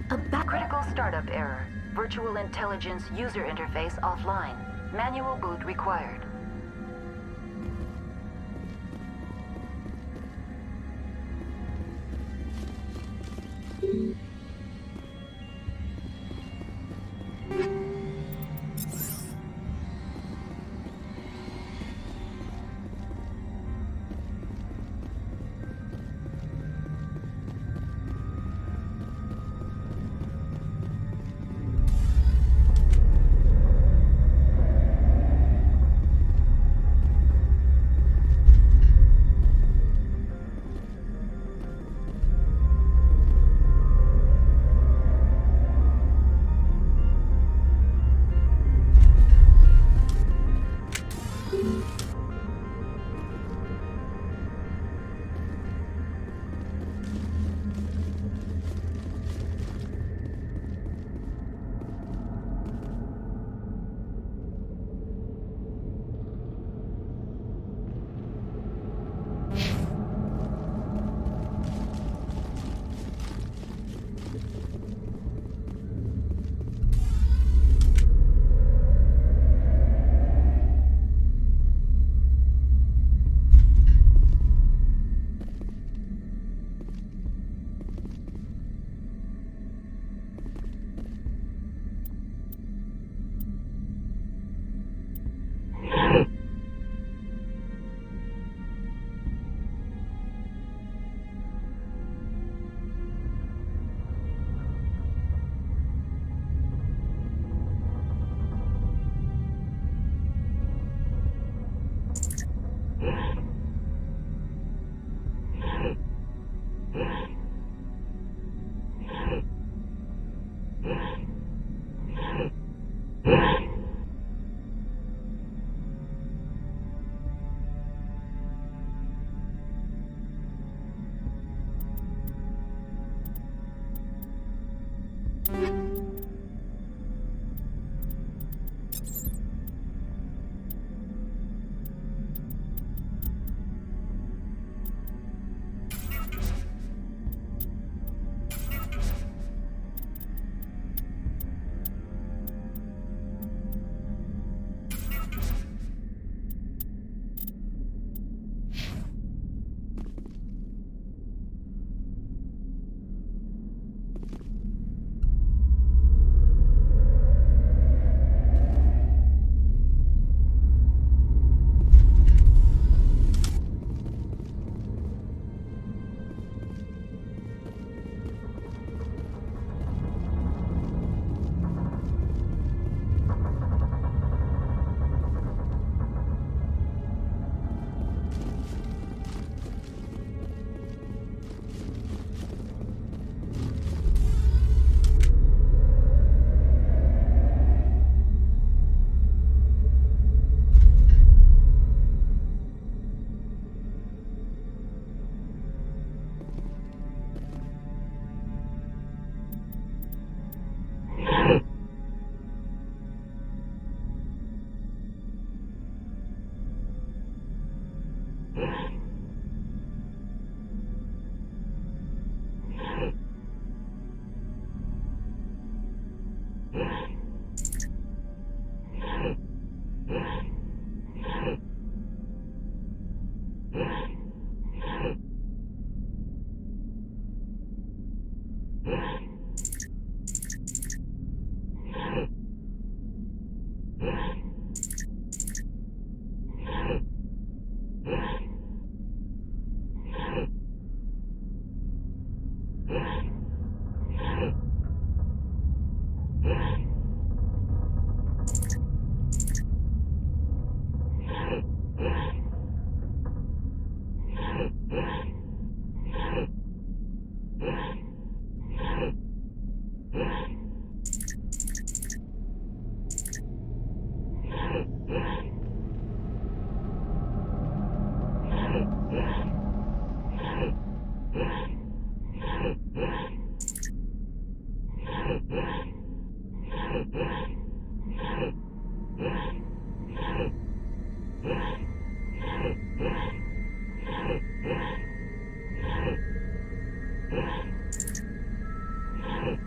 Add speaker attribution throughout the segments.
Speaker 1: Critical startup error. Virtual intelligence user interface offline. Manual boot required.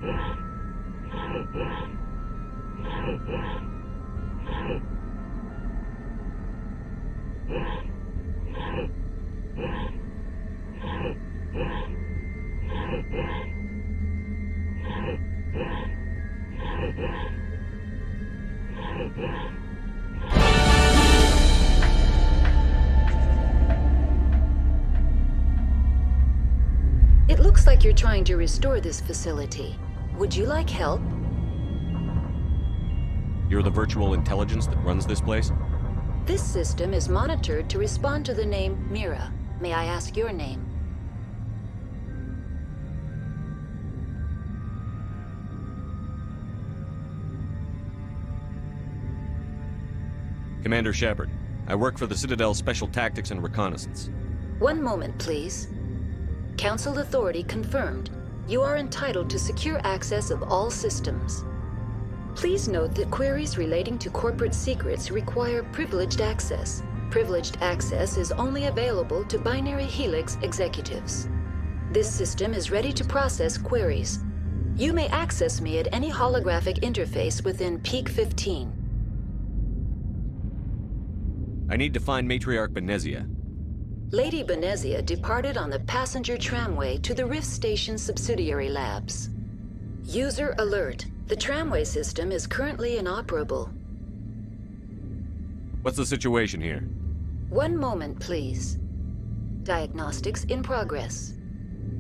Speaker 2: Yeah.
Speaker 1: It looks like you're trying to restore this facility. Would you like help?
Speaker 2: You're the virtual intelligence that runs this place?
Speaker 1: This system is monitored to respond to the name Mira. May I ask your name?
Speaker 2: Commander Shepard. I work for the Citadel Special Tactics and Reconnaissance.
Speaker 1: One moment, please. Council authority confirmed. You are entitled to secure access of all systems. Please note that queries relating to corporate secrets require privileged access. Privileged access is only available to Binary Helix executives. This system is ready to process queries. You may access me at any holographic interface within Peak 15.
Speaker 2: I need to find Matriarch Benezia.
Speaker 1: Lady Benezia departed on the passenger tramway to the Rift Station subsidiary labs. User alert. The tramway system is currently inoperable.
Speaker 2: What's the situation here?
Speaker 1: One moment, please. Diagnostics in progress.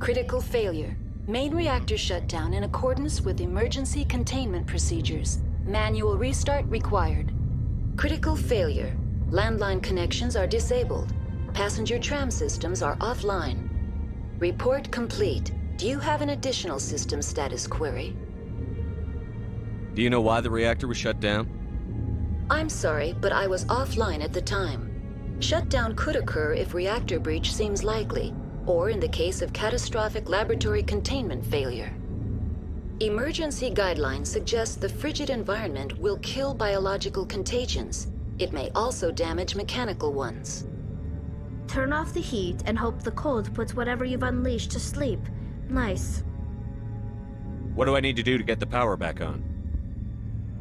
Speaker 1: Critical failure. Main reactor shutdown in accordance with emergency containment procedures. Manual restart required. Critical failure. Landline connections are disabled. Passenger tram systems are offline. Report complete. Do you have an additional system status query?
Speaker 2: Do you know why the reactor was shut down?
Speaker 1: I'm sorry, but I was offline at the time. Shutdown could occur if reactor breach seems likely, or in the case of catastrophic laboratory containment failure. Emergency guidelines suggest the frigid environment will kill biological contagions. It may also damage mechanical ones.
Speaker 3: Turn off the heat and hope the cold puts whatever you've unleashed to sleep. Nice.
Speaker 2: What do I need to do to get the power back on?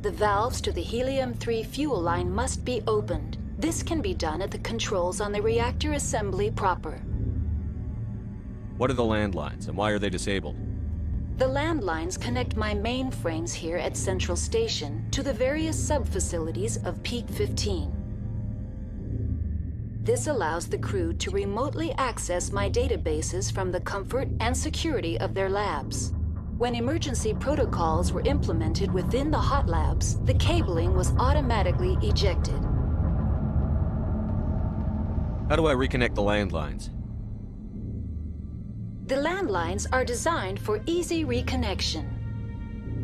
Speaker 1: The valves to the helium-3 fuel line must be opened. This can be done at the controls on the reactor assembly proper.
Speaker 2: What are the landlines, and why are they disabled?
Speaker 1: The landlines connect my mainframes here at Central Station to the various sub-facilities of Peak 15. This allows the crew to remotely access my databases from the comfort and security of their labs. When emergency protocols were implemented within the hot labs, the cabling was automatically ejected.
Speaker 2: How do I reconnect the landlines?
Speaker 1: The landlines are designed for easy reconnection.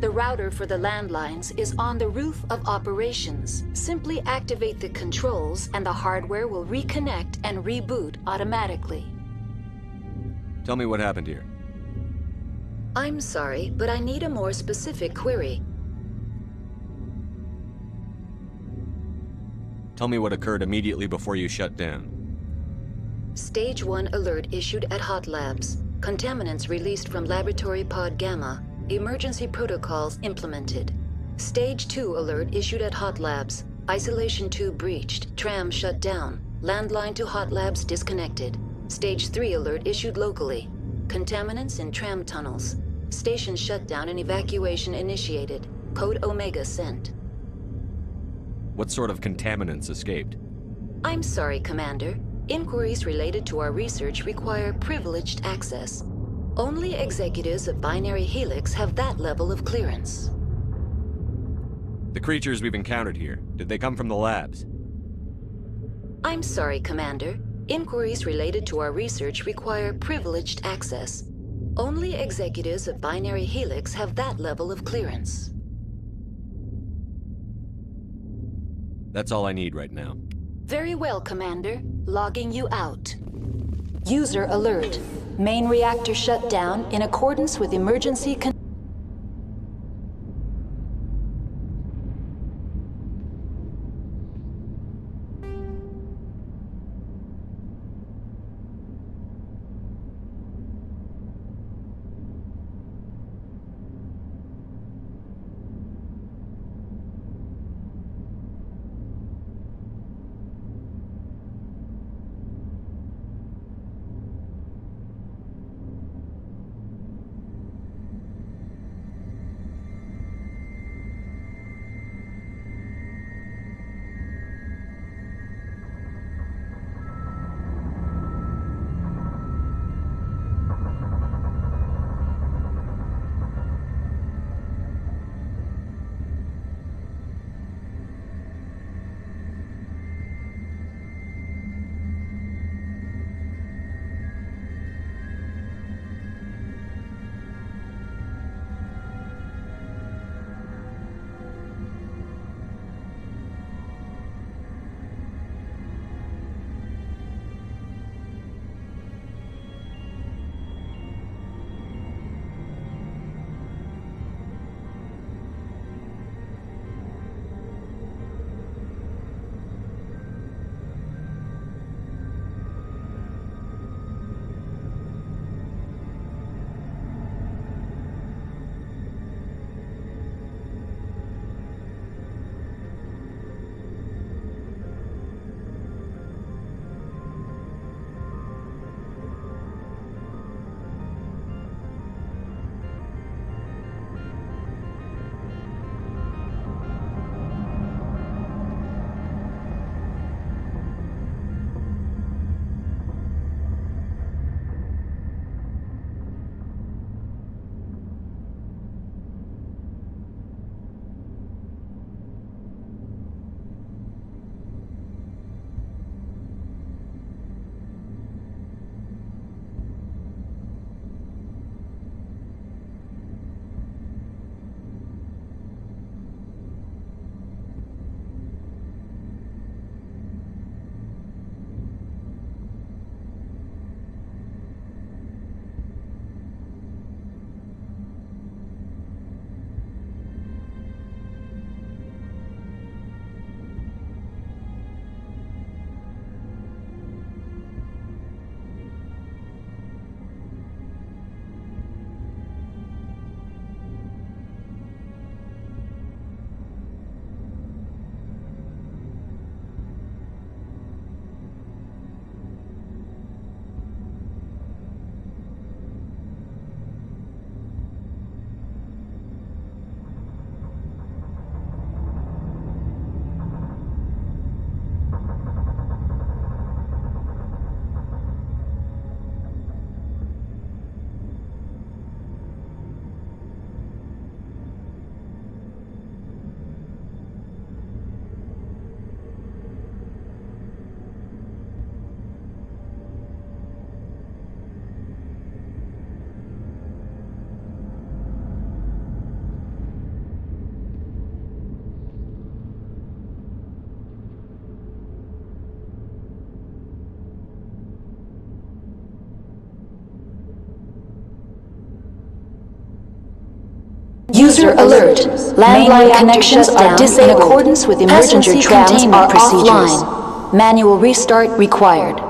Speaker 1: The router for the landlines is on the roof of operations. Simply activate the controls and the hardware will reconnect and reboot automatically.
Speaker 2: Tell me what happened here.
Speaker 1: I'm sorry, but I need a more specific query.
Speaker 2: Tell me what occurred immediately before you shut down.
Speaker 1: Stage 1 alert issued at Hot Labs. Contaminants released from Laboratory Pod Gamma. Emergency protocols implemented. Stage 2 alert issued at Hot Labs. Isolation tube breached. Tram shut down. Landline to Hot Labs disconnected. Stage 3 alert issued locally. Contaminants in tram tunnels. Station shutdown and evacuation initiated. Code Omega sent.
Speaker 2: What sort of contaminants escaped?
Speaker 1: I'm sorry, Commander. Inquiries related to our research require privileged access. Only executives of Binary Helix have that level of clearance.
Speaker 2: The creatures we've encountered here, did they come from the labs?
Speaker 1: I'm sorry, Commander. Inquiries related to our research require privileged access. Only executives of Binary Helix have that level of clearance.
Speaker 2: That's all I need right now.
Speaker 1: Very well, Commander. Logging you out. User alert. Main reactor shut down in accordance with emergency User alert. Landline connections are disabled. In accordance with emergency trams are offline. Manual restart required.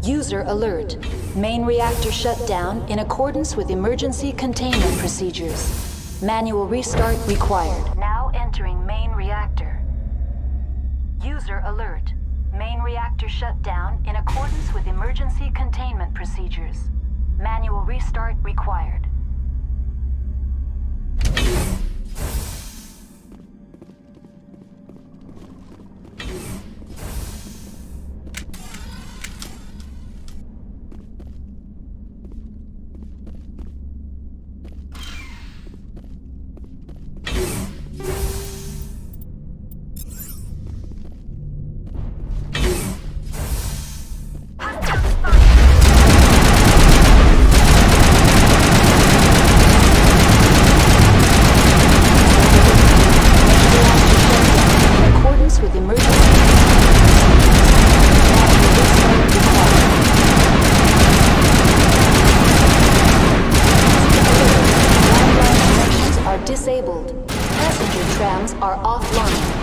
Speaker 1: User alert. Main reactor shut down in accordance with emergency containment procedures. Manual restart required. Now entering main reactor. User alert. Main reactor shut down in accordance with emergency containment procedures. Manual restart required. Disabled. Passenger trams are offline.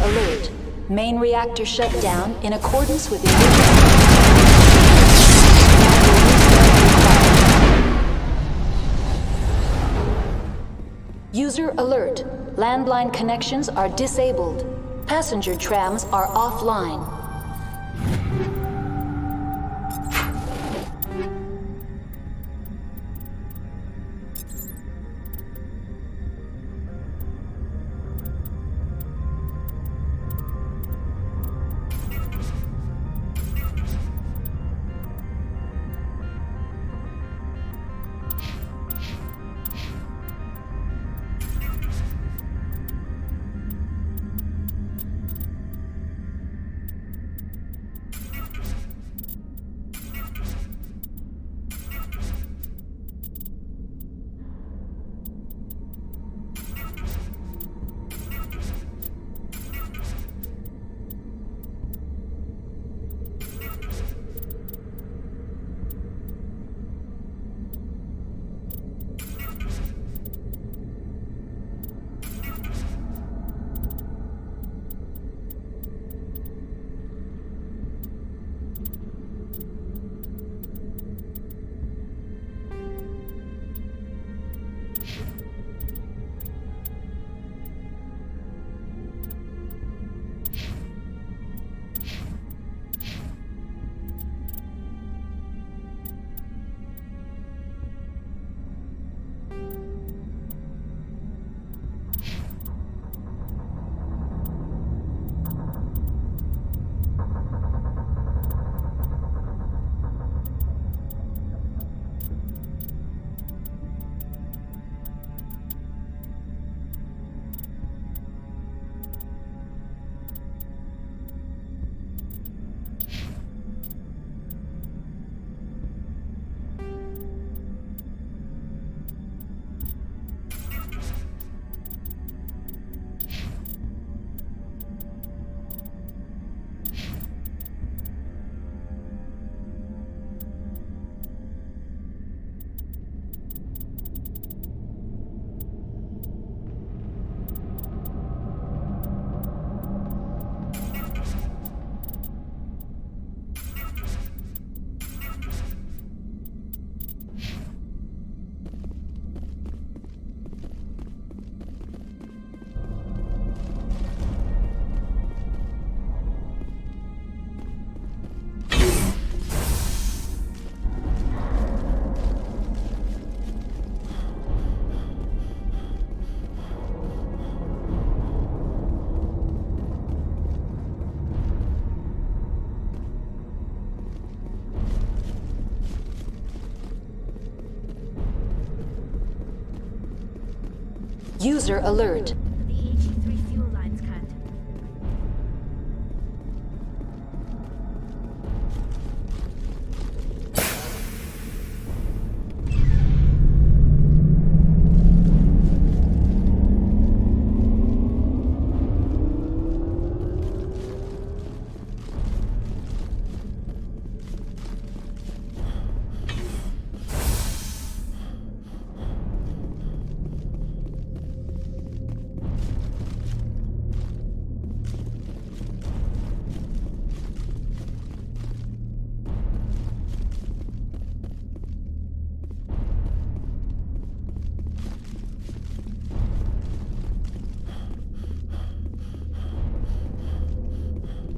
Speaker 1: Alert. Main reactor shut down in accordance with User alert. Landline connections are disabled. Passenger trams are offline. User alert.
Speaker 3: The HE3 fuel line's cut.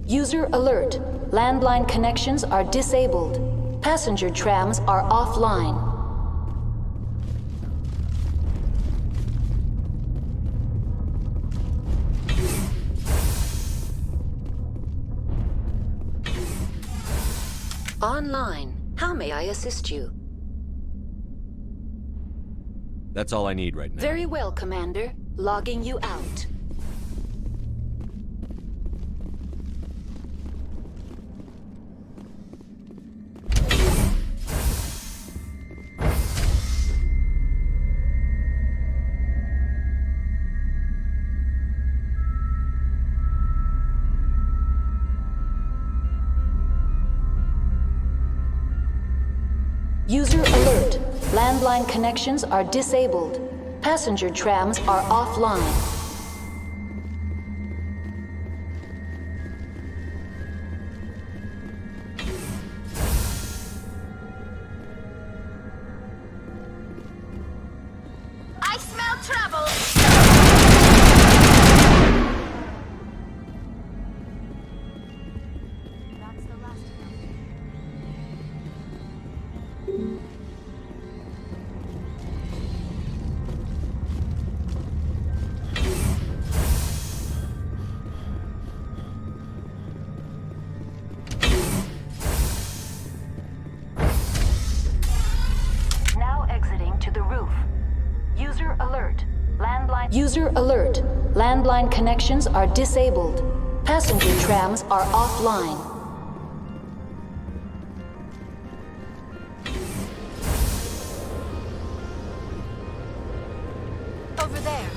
Speaker 1: User alert. Landline connections are disabled. Passenger trams are offline. Online. How may I assist you?
Speaker 2: That's all I need right now.
Speaker 1: Very well, Commander. Logging you out. User alert. Landline connections are disabled. Passenger trams are offline.
Speaker 3: I smell trouble! That's the last of them.
Speaker 1: Now exiting to the roof. User alert. User alert. Landline connections are disabled. Passenger trams are offline.
Speaker 3: Over there.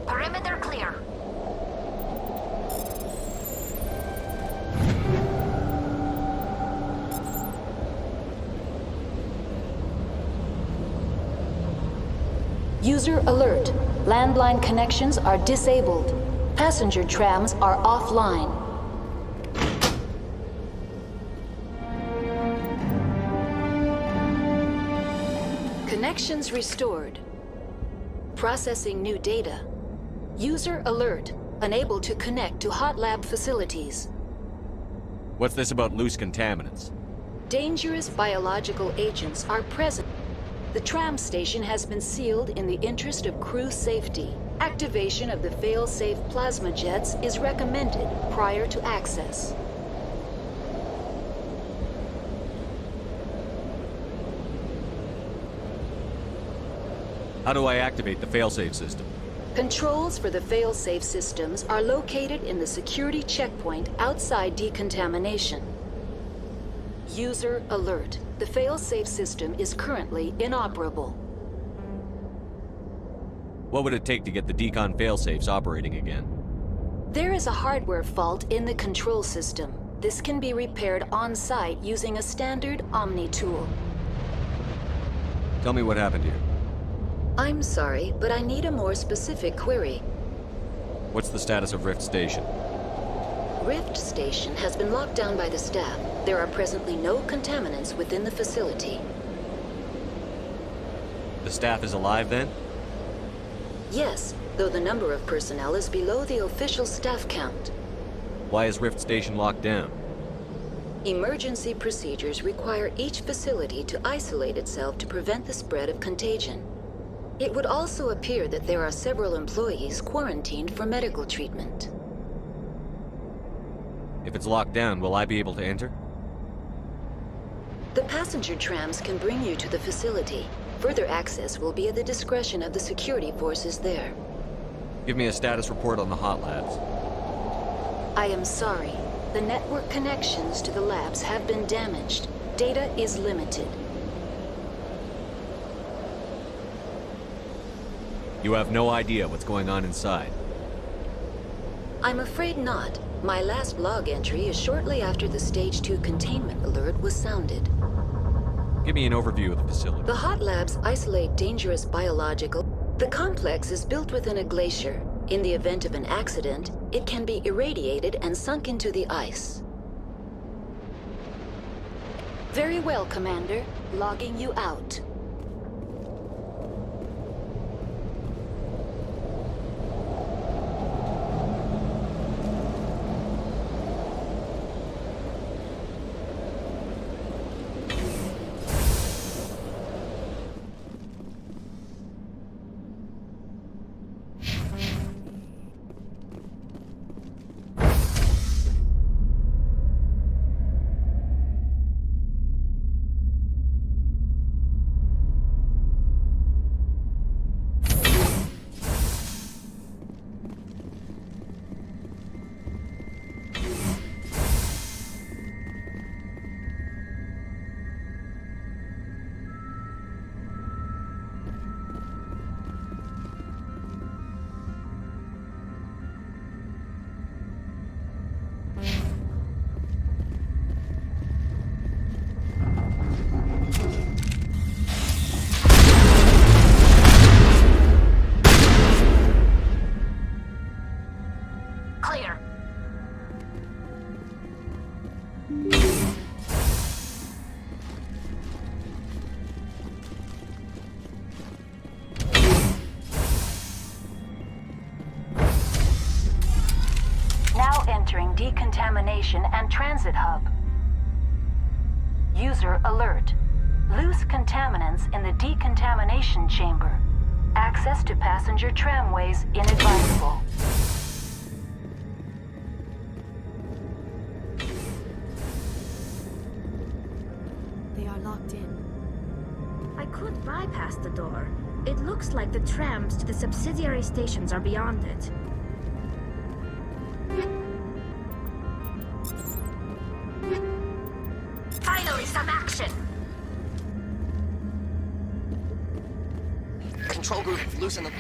Speaker 3: Perimeter clear.
Speaker 1: User alert. Landline connections are disabled. Passenger trams are offline. Connections restored. Processing new data. User alert. Unable to connect to hot lab facilities.
Speaker 2: What's this about loose contaminants?
Speaker 1: Dangerous biological agents are present. The tram station has been sealed in the interest of crew safety. Activation of the Failsafe plasma jets is recommended prior to access.
Speaker 2: How do I activate the failsafe system?
Speaker 1: Controls for the Failsafe systems are located in the security checkpoint outside decontamination. User alert. The Failsafe system is currently inoperable.
Speaker 2: What would it take to get the decon failsafes operating again?
Speaker 1: There is a hardware fault in the control system. This can be repaired on-site using a standard Omni tool.
Speaker 2: Tell me what happened here.
Speaker 1: I'm sorry, but I need a more specific query.
Speaker 2: What's the status of Rift Station?
Speaker 1: Rift Station has been locked down by the staff. There are presently no contaminants within the facility.
Speaker 2: The staff is alive then?
Speaker 1: Yes, though the number of personnel is below the official staff count.
Speaker 2: Why is Rift Station locked down?
Speaker 1: Emergency procedures require each facility to isolate itself to prevent the spread of contagion. It would also appear that there are several employees quarantined for medical treatment.
Speaker 2: If it's locked down, will I be able to enter?
Speaker 1: The passenger trams can bring you to the facility. Further access will be at the discretion of the security forces there.
Speaker 2: Give me a status report on the hot labs.
Speaker 1: I am sorry. The network connections to the labs have been damaged. Data is limited.
Speaker 2: You have no idea what's going on inside.
Speaker 1: I'm afraid not. My last log entry is shortly after the Stage 2 containment alert was sounded.
Speaker 2: Give me an overview of the facility.
Speaker 1: The hot labs isolate dangerous biological. The complex is built within a glacier. In the event of an accident, it can be irradiated and sunk into the ice. Very well, Commander. Logging you out. Entering decontamination and transit hub. User alert. Loose contaminants in the decontamination chamber. Access to passenger tramways inadvisable.
Speaker 3: They are locked in. I could bypass the door. It looks like the trams to the subsidiary stations are beyond it. Finally, some action!
Speaker 4: Control group, loosen them.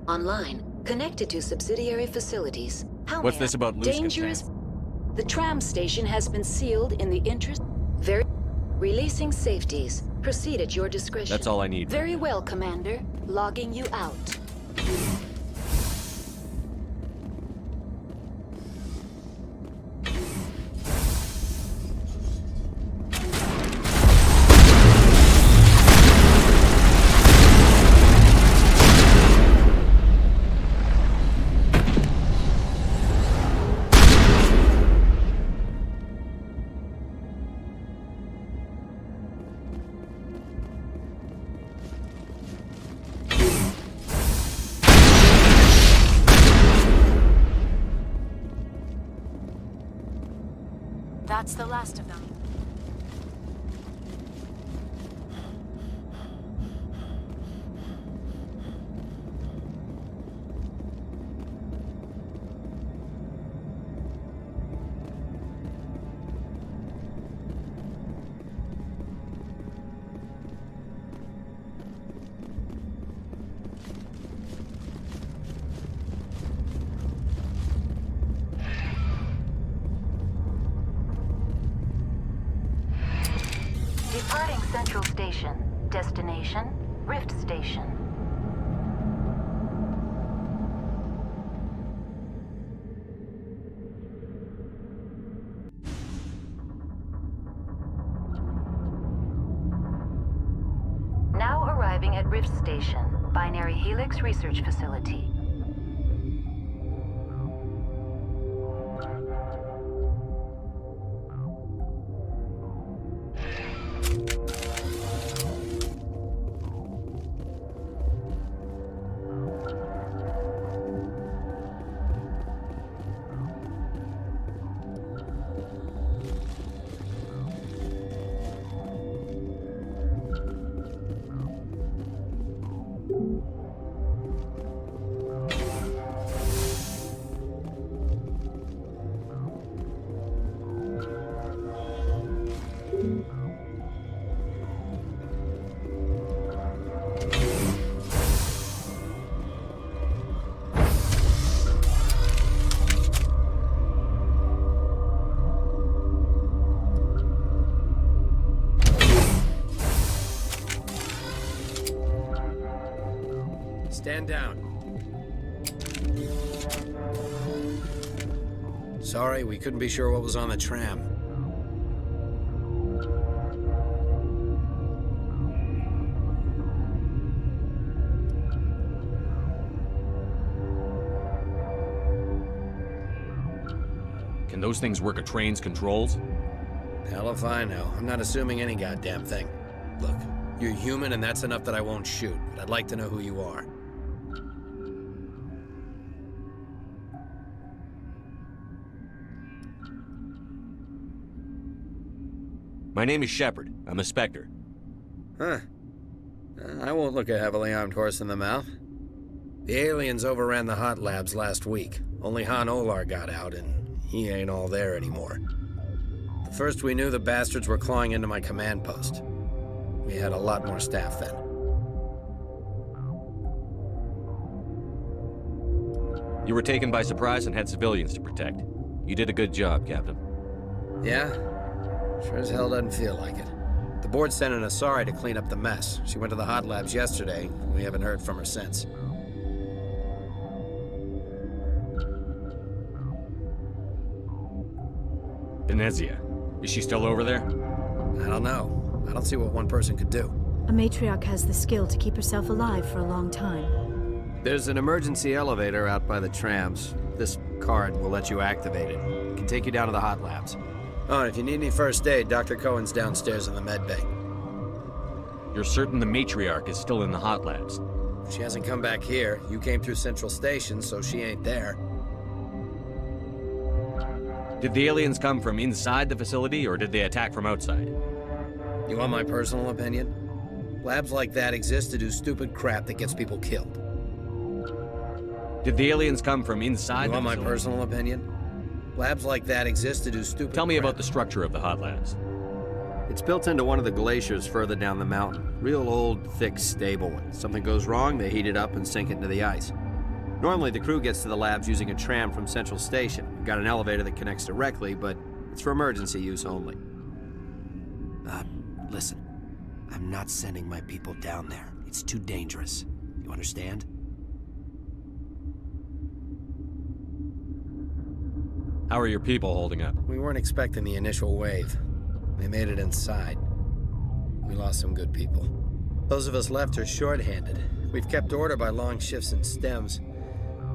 Speaker 1: Online, connected to subsidiary facilities. How
Speaker 2: What's
Speaker 1: may
Speaker 2: this about loose
Speaker 1: dangerous? The tram station has been sealed in the interest. Very releasing safeties. Proceed at your discretion.
Speaker 2: That's all I need.
Speaker 1: Very well, Commander. Logging you out.
Speaker 5: That's the last of them.
Speaker 1: Departing Central Station. Destination, Rift Station. Now arriving at Rift Station. Binary Helix Research Facility.
Speaker 4: Stand down. Sorry, we couldn't be sure what was on the tram.
Speaker 2: Can those things work a train's controls?
Speaker 4: Hell if I know. I'm not assuming any goddamn thing. Look, you're human and that's enough that I won't shoot, but I'd like to know who you are.
Speaker 2: My name is Shepard. I'm a Spectre.
Speaker 4: Huh. I won't look a heavily armed horse in the mouth. The aliens overran the hot labs last week. Only Han Olar got out, and he ain't all there anymore. The first we knew, the bastards were clawing into my command post. We had a lot more staff then.
Speaker 2: You were taken by surprise and had civilians to protect. You did a good job, Captain.
Speaker 4: Yeah? Sure as hell doesn't feel like it. The board sent an Asari to clean up the mess. She went to the hot labs yesterday. We haven't heard from her since.
Speaker 2: Venezia. Is she still over there?
Speaker 4: I don't know. I don't see what one person could do.
Speaker 6: A matriarch has the skill to keep herself alive for a long time.
Speaker 4: There's an emergency elevator out by the trams. This card will let you activate it. It can take you down to the hot labs. Oh, and if you need any first aid, Dr. Cohen's downstairs in the med bay.
Speaker 2: You're certain the matriarch is still in the hot labs?
Speaker 4: She hasn't come back here. You came through Central Station, so she ain't there.
Speaker 2: Did the aliens come from inside the facility, or did they attack from outside?
Speaker 4: You want my personal opinion? Labs like that exist to do stupid crap that gets people killed.
Speaker 2: Did the aliens come from inside the
Speaker 4: facility? You want my personal opinion? Labs like that exist to do stupid
Speaker 2: Tell me
Speaker 4: crap.
Speaker 2: about the structure of the hot labs.
Speaker 4: It's built into one of the glaciers further down the mountain. Real old, thick, stable. When something goes wrong, they heat it up and sink it into the ice. Normally, the crew gets to the labs using a tram from Central Station. We've got an elevator that connects directly, but it's for emergency use only. Listen. I'm not sending my people down there. It's too dangerous. You understand?
Speaker 2: How are your people holding up?
Speaker 4: We weren't expecting the initial wave. They made it inside. We lost some good people. Those of us left are short-handed. We've kept order by long shifts and stems.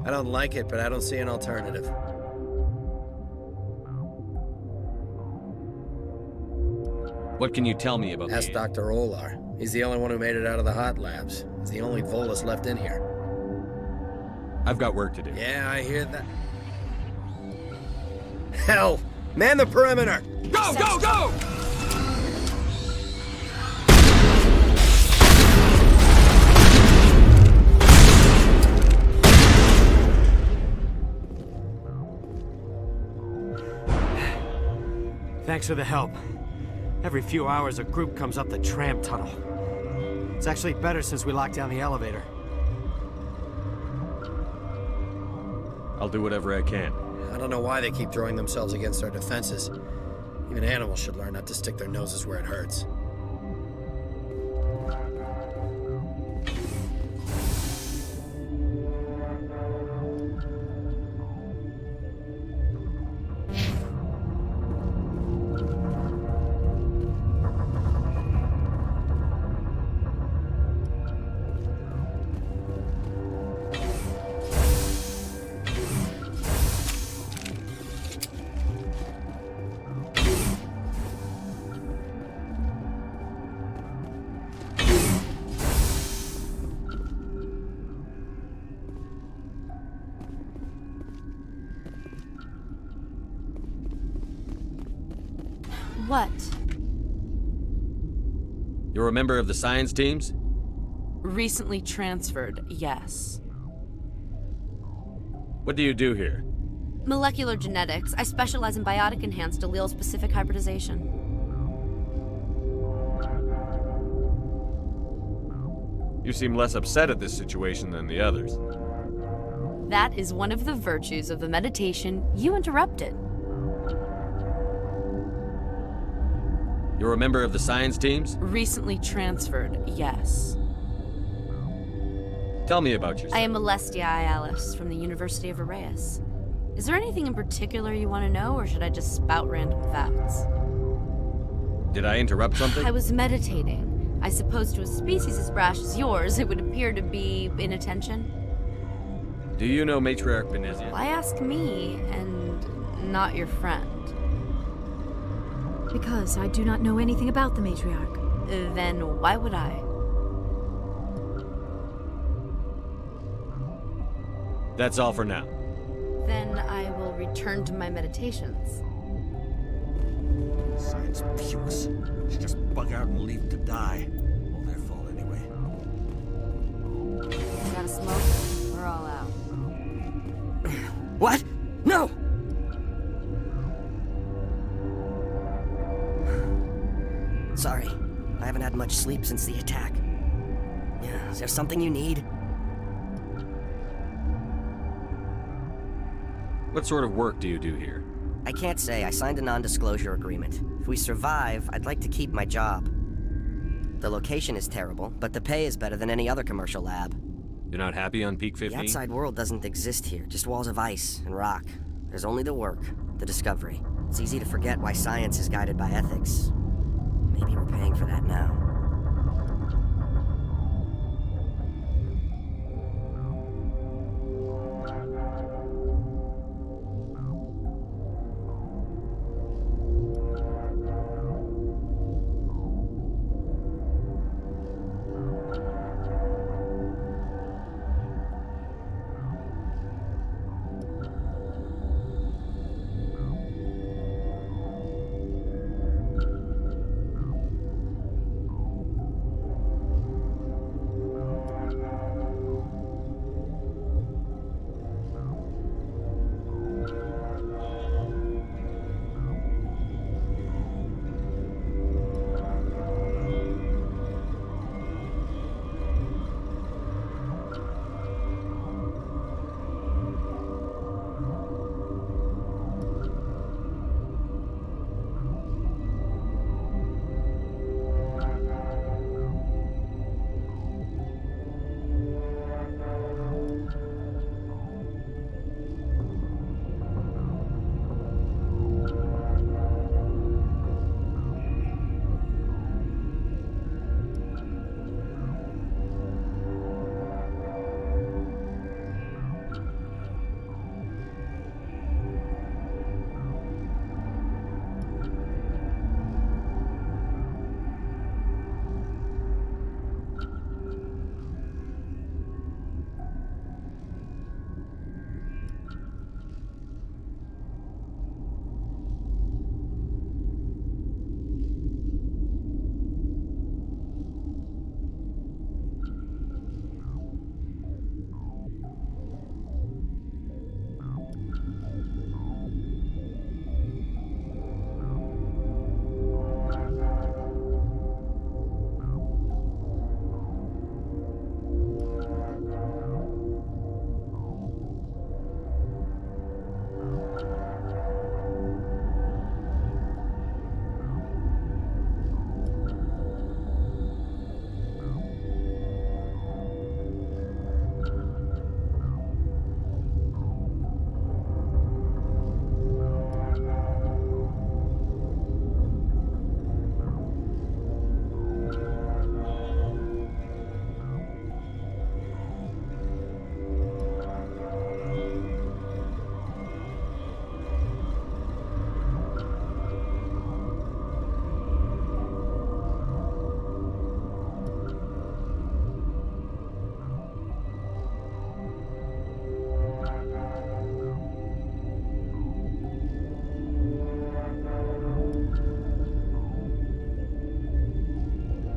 Speaker 4: I don't like it, but I don't see an alternative.
Speaker 2: What can you tell me about
Speaker 4: Ask Dr. Olar. He's the only one who made it out of the hot labs. He's the only Volus left in here.
Speaker 2: I've got work to do.
Speaker 4: Yeah, I hear that. Hell! Man the perimeter!
Speaker 2: Go, go, go!
Speaker 7: Thanks for the help. Every few hours, a group comes up the tram tunnel. It's actually better since we locked down the elevator.
Speaker 2: I'll do whatever I can.
Speaker 4: I don't know why they keep throwing themselves against our defenses. Even animals should learn not to stick their noses where it hurts.
Speaker 5: What?
Speaker 2: You're a member of the science teams?
Speaker 5: Recently transferred, yes.
Speaker 2: What do you do here?
Speaker 5: Molecular genetics. I specialize in biotic-enhanced allele-specific hybridization.
Speaker 2: You seem less upset at this situation than the others.
Speaker 5: That is one of the virtues of the meditation you interrupted.
Speaker 2: You're a member of the science teams?
Speaker 5: Recently transferred, yes.
Speaker 2: Tell me about yourself.
Speaker 5: I am Alestia Ialis from the University of Arraeus. Is there anything in particular you want to know, or should I just spout random facts?
Speaker 2: Did I interrupt something?
Speaker 5: I was meditating. I suppose to a species as brash as yours, it would appear to be inattention.
Speaker 2: Do you know Matriarch Benezia?
Speaker 5: Why ask me, and not your friend?
Speaker 6: Because I do not know anything about the matriarch.
Speaker 5: Then why would I?
Speaker 2: That's all for now.
Speaker 5: Then I will return to my meditations.
Speaker 8: Science puce. Should just bug out and leave to die. All their fault anyway.
Speaker 5: Got a smoke? We're all out.
Speaker 9: What? No! Sorry, I haven't had much sleep since the attack. Yeah, is there something you need?
Speaker 2: What sort of work do you do here?
Speaker 9: I can't say. I signed a non-disclosure agreement. If we survive, I'd like to keep my job. The location is terrible, but the pay is better than any other commercial lab.
Speaker 2: You're not happy on Peak 15?
Speaker 9: The outside world doesn't exist here, just walls of ice and rock. There's only the work, the discovery. It's easy to forget why science is guided by ethics. Maybe we're paying for that now.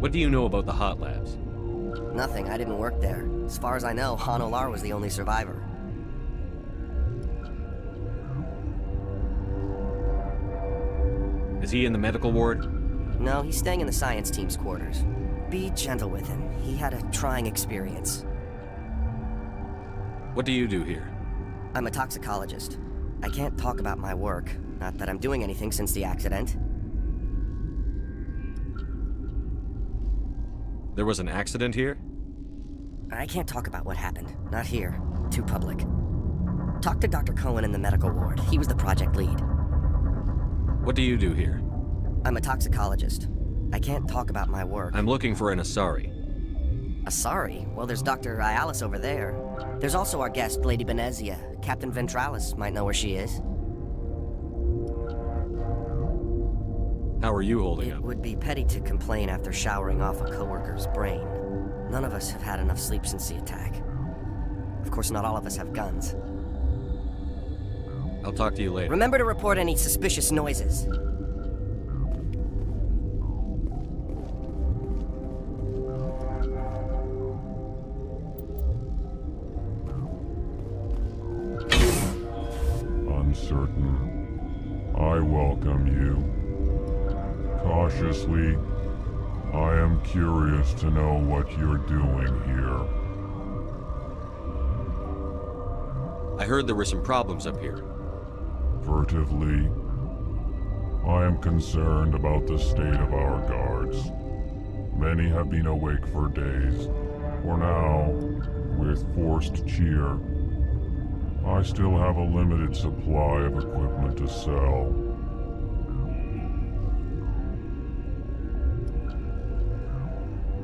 Speaker 2: What do you know about the hot labs?
Speaker 9: Nothing, I didn't work there. As far as I know, Han Olar was the only survivor.
Speaker 2: Is he in the medical ward?
Speaker 9: No, he's staying in the science team's quarters. Be gentle with him. He had a trying experience.
Speaker 2: What do you do here?
Speaker 9: I'm a toxicologist. I can't talk about my work. Not that I'm doing anything since the accident.
Speaker 2: There was an accident here?
Speaker 9: I can't talk about what happened. Not here. Too public. Talk to Dr. Cohen in the medical ward. He was the project lead.
Speaker 2: What do you do here?
Speaker 9: I'm a toxicologist. I can't talk about my work.
Speaker 2: I'm looking for an Asari.
Speaker 9: Asari? Well, there's Dr. Ayalis over there. There's also our guest, Lady Benezia. Captain Ventralis might know where she is.
Speaker 2: How are you holding
Speaker 9: It
Speaker 2: up?
Speaker 9: would be petty to complain after showering off a coworker's brain. None of us have had enough sleep since the attack. Of course, not all of us have guns.
Speaker 2: I'll talk to you later.
Speaker 9: Remember to report any suspicious noises.
Speaker 10: Uncertain. I welcome you. Cautiously, I am curious to know what you're doing here.
Speaker 2: I heard there were some problems up here.
Speaker 10: Furtively, I am concerned about the state of our guards. Many have been awake for days. For now, with forced cheer, I still have a limited supply of equipment to sell.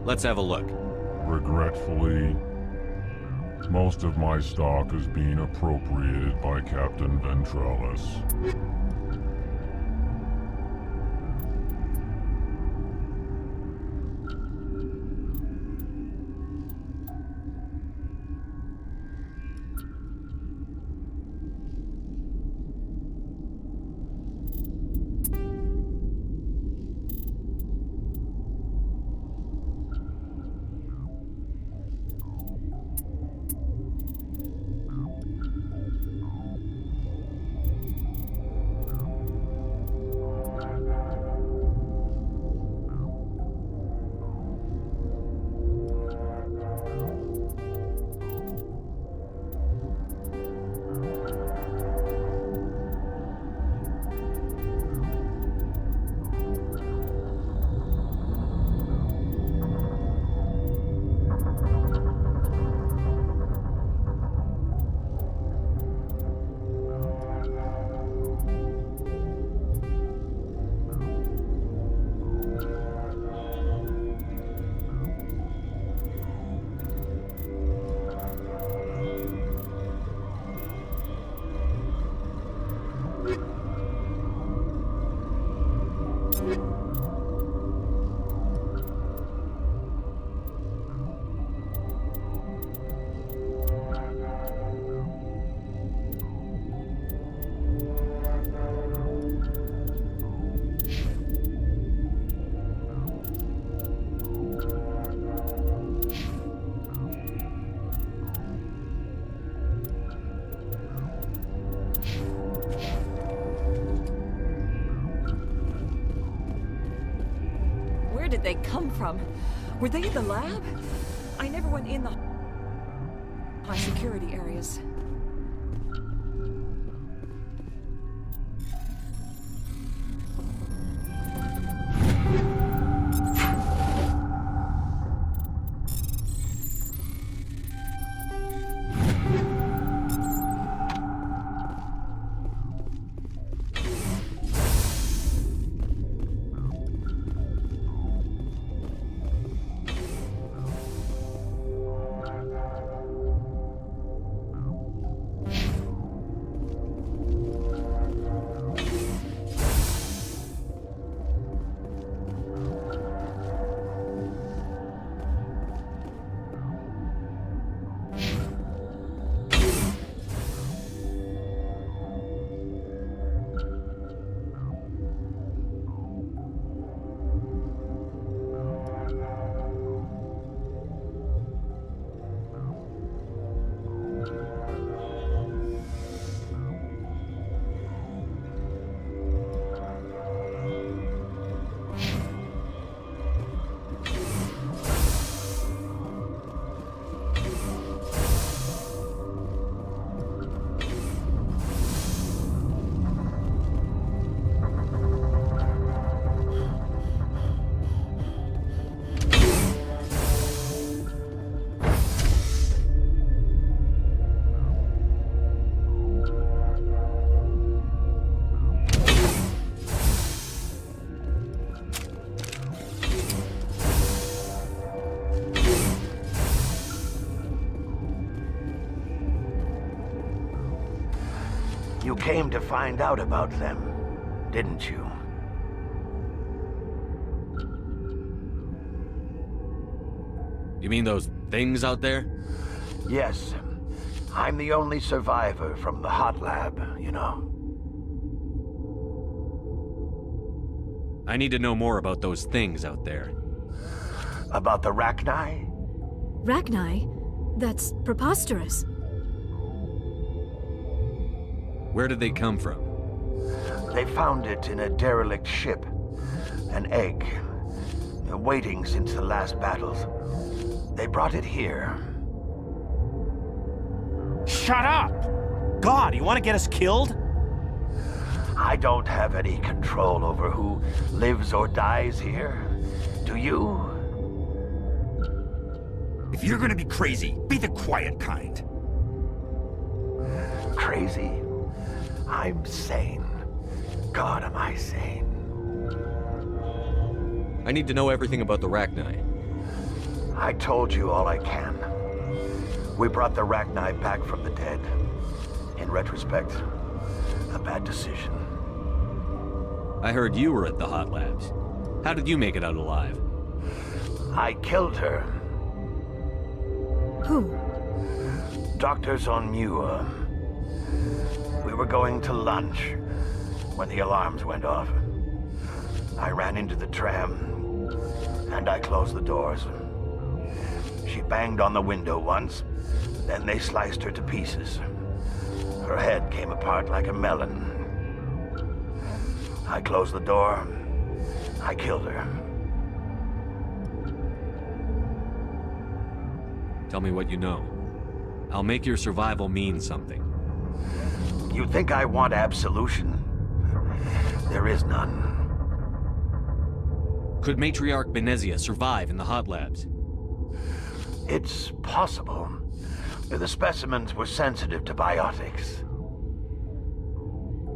Speaker 2: Let's have a look.
Speaker 10: Regretfully, most of my stock is being appropriated by Captain Ventralis.
Speaker 11: Where did they come from? Were they in the lab? I never went in the high security areas.
Speaker 12: came to find out about them, didn't you?
Speaker 2: You mean those things out there?
Speaker 12: Yes. I'm the only survivor from the hot lab, you know.
Speaker 2: I need to know more about those things out there.
Speaker 12: About the Rachni?
Speaker 6: Rachni? That's preposterous.
Speaker 2: Where did they come from?
Speaker 12: They found it in a derelict ship. An egg. Waiting since the last battles. They brought it here.
Speaker 7: Shut up! God, you want to get us killed?
Speaker 12: I don't have any control over who lives or dies here. Do you?
Speaker 8: If you're gonna be crazy, be the quiet kind.
Speaker 12: Crazy? I'm sane. God, am I sane.
Speaker 2: I need to know everything about the Rachni.
Speaker 12: I told you all I can. We brought the Rachni back from the dead. In retrospect, a bad decision.
Speaker 2: I heard you were at the hot labs. How did you make it out alive?
Speaker 12: I killed her.
Speaker 6: Who?
Speaker 12: Doctors on Muir. We were going to lunch when the alarms went off. I ran into the tram, and I closed the doors. She banged on the window once, then they sliced her to pieces. Her head came apart like a melon. I closed the door. I killed her.
Speaker 2: Tell me what you know. I'll make your survival mean something.
Speaker 12: You think I want absolution? There is none.
Speaker 2: Could Matriarch Benezia survive in the hot labs?
Speaker 12: It's possible. The specimens were sensitive to biotics.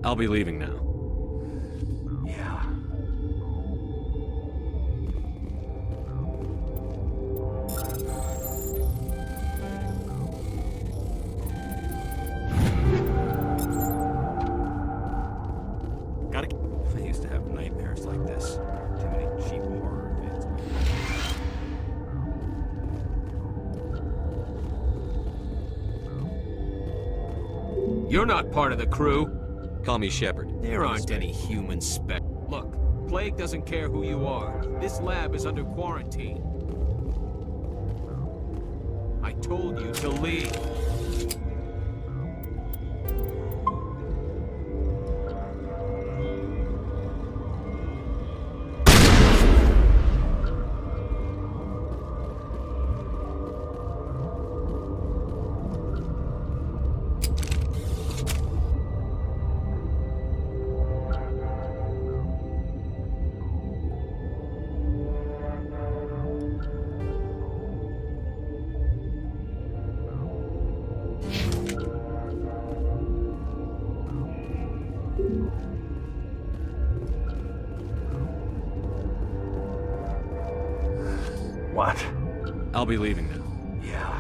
Speaker 2: I'll be leaving now.
Speaker 12: Yeah.
Speaker 8: I used to have nightmares like this. Too many cheap horror events.
Speaker 13: You're not part of the crew.
Speaker 2: Call me Shepard.
Speaker 13: There aren't any human spec. Look, Plague doesn't care who you are. This lab is under quarantine. I told you to leave.
Speaker 12: What?
Speaker 2: I'll be leaving now.
Speaker 12: Yeah.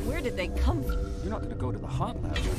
Speaker 11: Where did they come from?
Speaker 8: You're not gonna go to the hot labs, are you?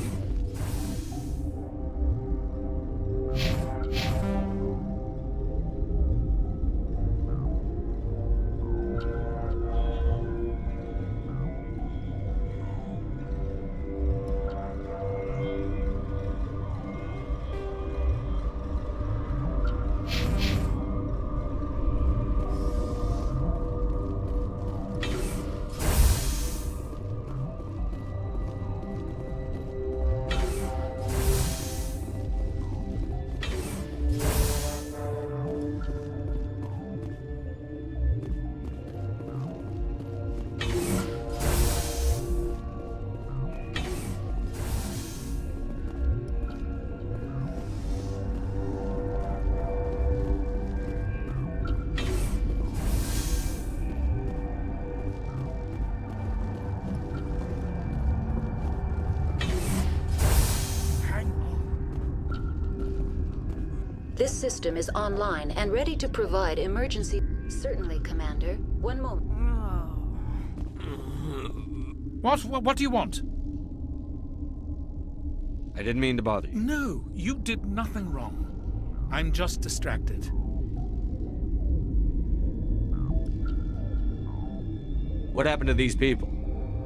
Speaker 1: system is online and ready to provide emergency... Certainly, Commander. One moment.
Speaker 14: What do you want?
Speaker 2: I didn't mean to bother you.
Speaker 14: No, you did nothing wrong. I'm just distracted.
Speaker 2: What happened to these people?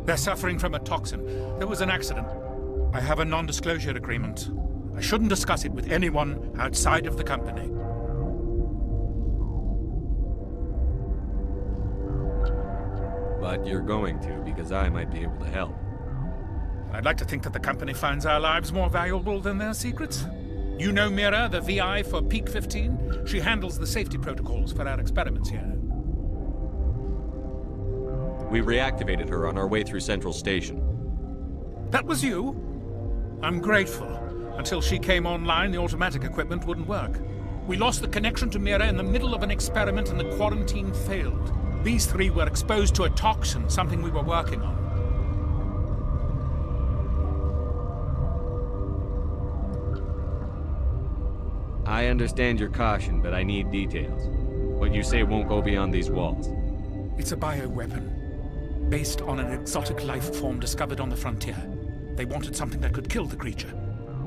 Speaker 14: They're suffering from a toxin. There was an accident. I have a non-disclosure agreement. I shouldn't discuss it with anyone outside of the company.
Speaker 2: But you're going to, because I might be able to help.
Speaker 14: I'd like to think that the company finds our lives more valuable than their secrets. You know Mira, the VI for Peak 15? She handles the safety protocols for our experiments here.
Speaker 2: We reactivated her on our way through Central Station.
Speaker 14: That was you? I'm grateful. Until she came online, the automatic equipment wouldn't work. We lost the connection to Mira in the middle of an experiment and the quarantine failed. These three were exposed to a toxin, something we were working on.
Speaker 2: I understand your caution, but I need details. What you say won't go beyond these walls.
Speaker 14: It's a bioweapon, based on an exotic life form discovered on the frontier. They wanted something that could kill the creature,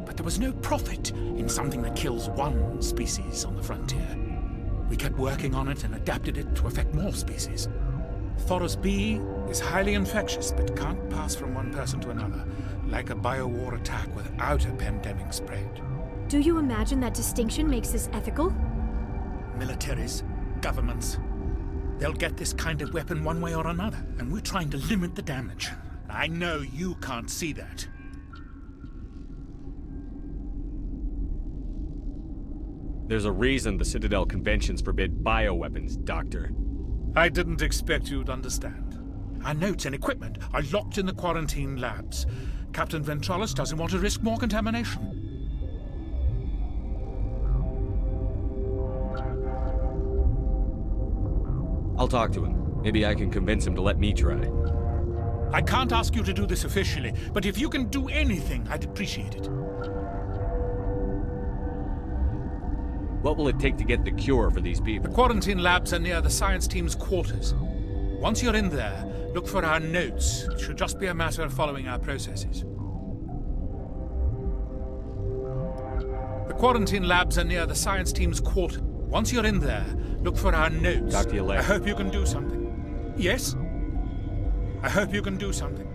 Speaker 14: but there was no profit in something that kills one species on the frontier. We kept working on it and adapted it to affect more species. Thoros B is highly infectious, but can't pass from one person to another, like a biowar attack without a pandemic spread.
Speaker 6: Do you imagine that distinction makes this ethical?
Speaker 14: Militaries, governments, they'll get this kind of weapon one way or another, and we're trying to limit the damage. I know you can't see that.
Speaker 2: There's a reason the Citadel conventions forbid bioweapons, Doctor.
Speaker 14: I didn't expect you'd understand. Our notes and equipment are locked in the quarantine labs. Captain Ventralis doesn't want to risk more contamination.
Speaker 2: I'll talk to him. Maybe I can convince him to let me try.
Speaker 14: I can't ask you to do this officially, but if you can do anything, I'd appreciate it.
Speaker 2: What will it take to get the cure for these people?
Speaker 14: The quarantine labs are near the science team's quarters. Once you're in there, look for our notes. It should just be a matter of following our processes. The quarantine labs are near the science team's quarters. Once you're in there, look for our notes.
Speaker 2: Talk to you later.
Speaker 14: I hope you can do something. Yes? I hope you can do something.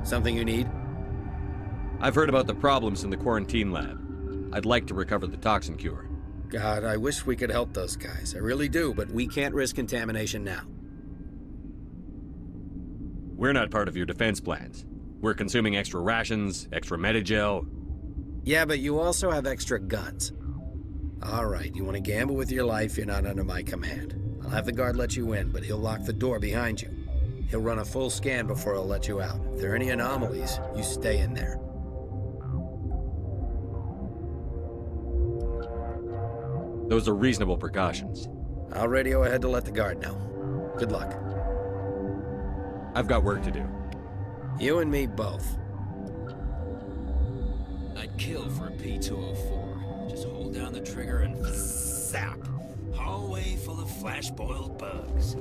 Speaker 4: Something you need?
Speaker 2: I've heard about the problems in the quarantine lab. I'd like to recover the toxin cure.
Speaker 4: God, I wish we could help those guys. I really do, but we can't risk contamination now.
Speaker 2: We're not part of your defense plans. We're consuming extra rations, extra Medigel.
Speaker 4: Yeah, but you also have extra guns. All right, you want to gamble with your life, you're not under my command. I'll have the guard let you in, but he'll lock the door behind you. He'll run a full scan before he'll let you out. If there are any anomalies, you stay in there.
Speaker 2: Those are reasonable precautions.
Speaker 4: I'll radio ahead to let the guard know. Good luck.
Speaker 2: I've got work to do.
Speaker 4: You and me both.
Speaker 15: I'd kill for a P-204. Just hold down the trigger and zap. Hallway full of flash-boiled bugs.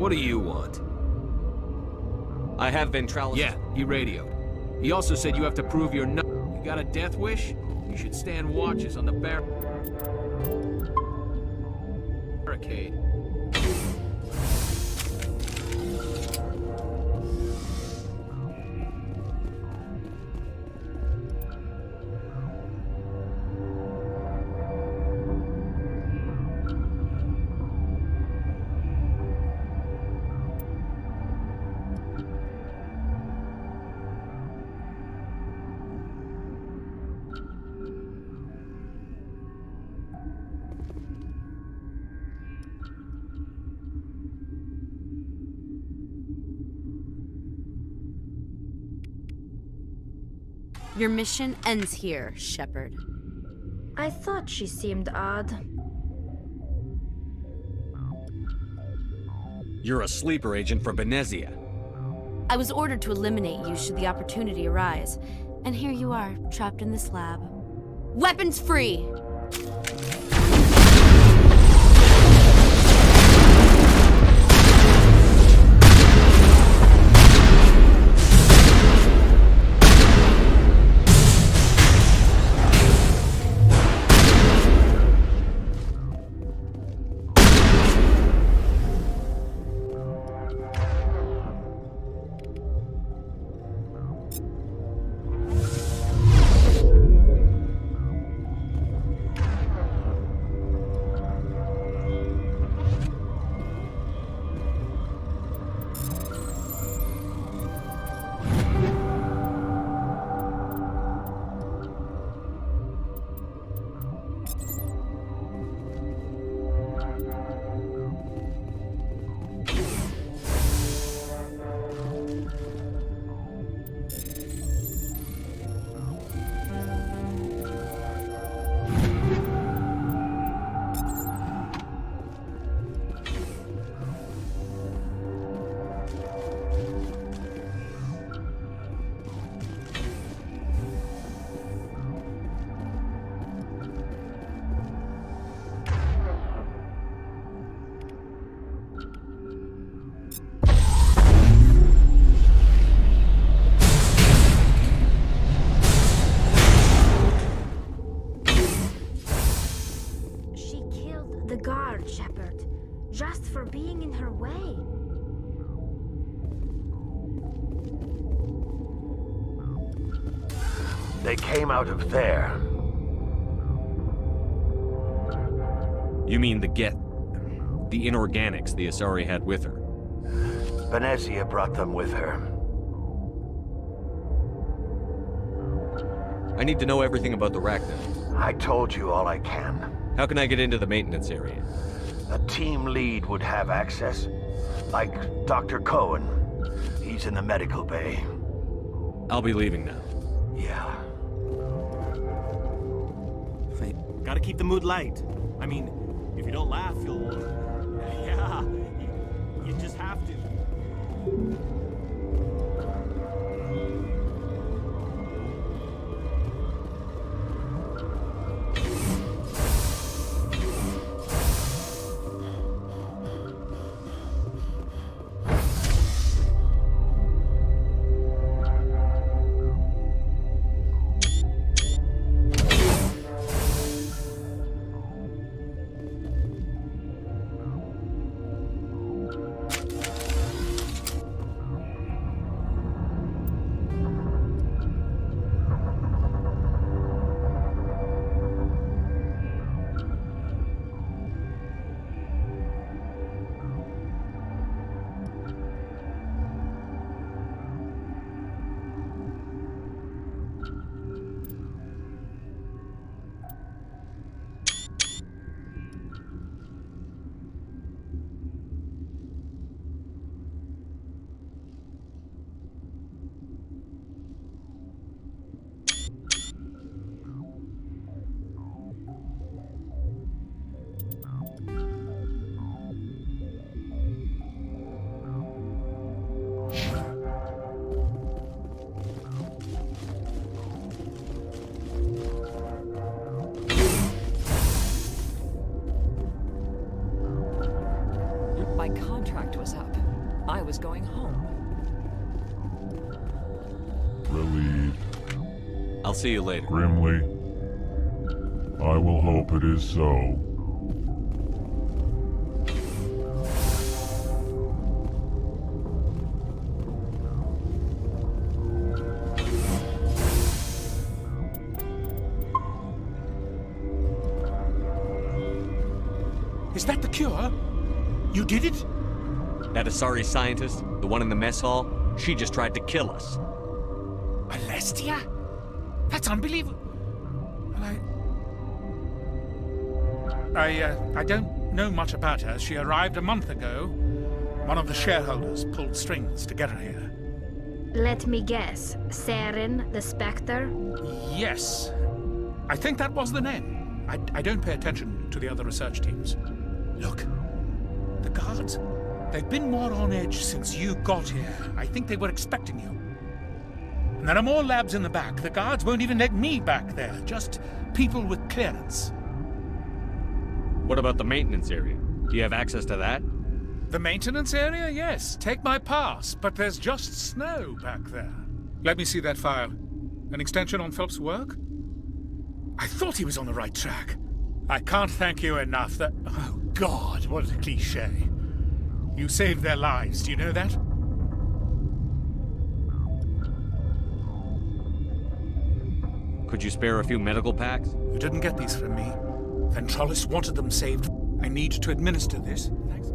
Speaker 13: What do you want?
Speaker 2: I have ventriloquism.
Speaker 13: Yeah, he radioed. He also said you have to prove you're not. You got a death wish? You should stand watches on the barricade.
Speaker 5: Your mission ends here, Shepard.
Speaker 3: I thought she seemed odd.
Speaker 2: You're a sleeper agent for Benezia.
Speaker 5: I was ordered to eliminate you should the opportunity arise. And here you are, trapped in this lab. Weapons free!
Speaker 3: Shepard, just for being in her way.
Speaker 12: They came out of there.
Speaker 2: You mean the inorganics the Asari had with her?
Speaker 12: Benezia brought them with her.
Speaker 2: I need to know everything about the Reconnect.
Speaker 12: I told you all I can.
Speaker 2: How can I get into the maintenance area?
Speaker 12: A team lead would have access. Like Dr. Cohen. He's in the medical bay.
Speaker 2: I'll be leaving now.
Speaker 12: Yeah.
Speaker 7: Hey, gotta keep the mood light. I mean, if you don't laugh, you'll... Yeah, you just have to.
Speaker 11: I was going home.
Speaker 10: Relieved.
Speaker 2: I'll see you later.
Speaker 10: Grimly. I will hope it is so.
Speaker 14: Is that the cure? You did it?
Speaker 2: That Asari scientist, the one in the mess hall, she just tried to kill us.
Speaker 14: Alestia? That's unbelievable. I don't know much about her. She arrived a month ago. One of the shareholders pulled strings to get her here.
Speaker 3: Let me guess. Saren, the Spectre?
Speaker 14: Yes. I think that was the name. I don't pay attention to the other research teams. Look, the guards, they've been more on edge since you got here. I think they were expecting you. And there are more labs in the back. The guards won't even let me back there. Just people with clearance.
Speaker 2: What about the maintenance area? Do you have access to that?
Speaker 14: The maintenance area? Yes. Take my pass. But there's just snow back there. Let me see that file. An extension on Phelps' work? I thought he was on the right track. I can't thank you enough that... Oh, God, what a cliché. You saved their lives, do you know that?
Speaker 2: Could you spare a few medical packs?
Speaker 14: You didn't get these from me. Ventralis wanted them saved. I need to administer this. Thanks.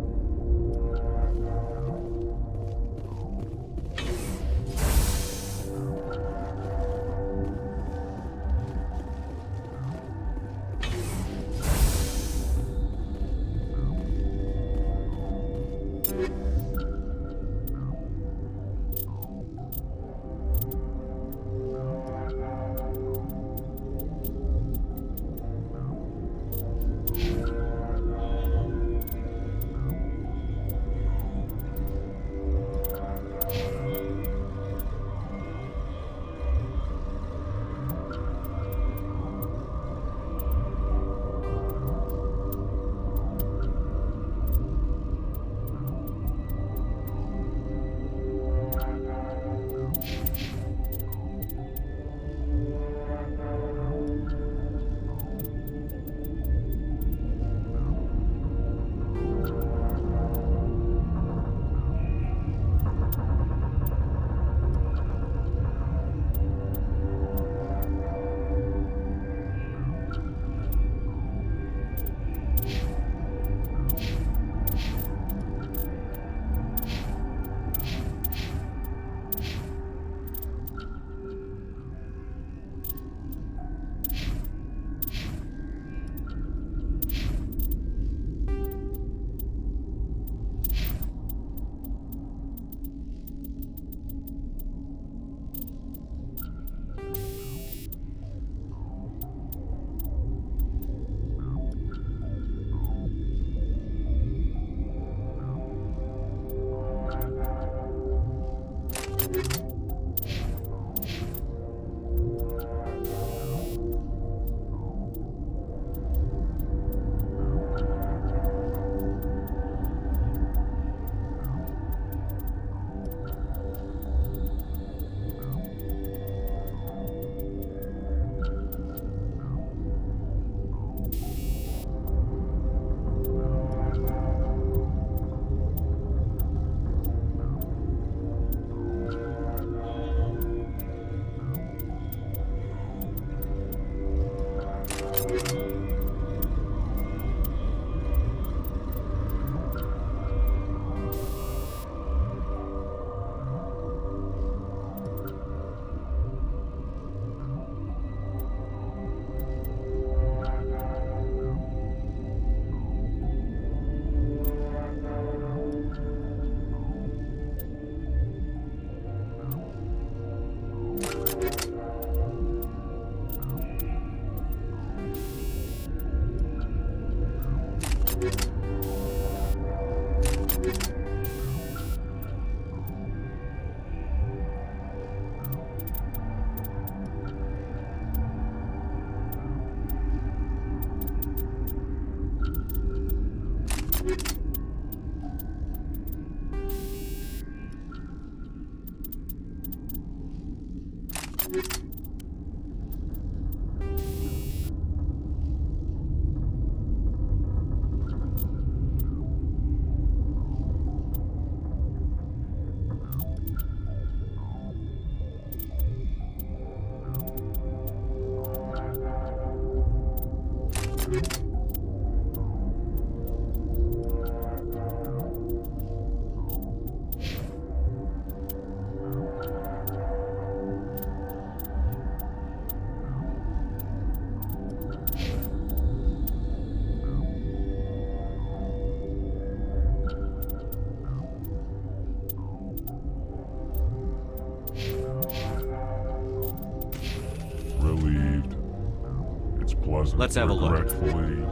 Speaker 10: Relieved. It's pleasant.
Speaker 2: Let's have a look.
Speaker 10: Regretfully.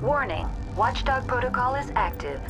Speaker 1: Warning, Watchdog protocol is active.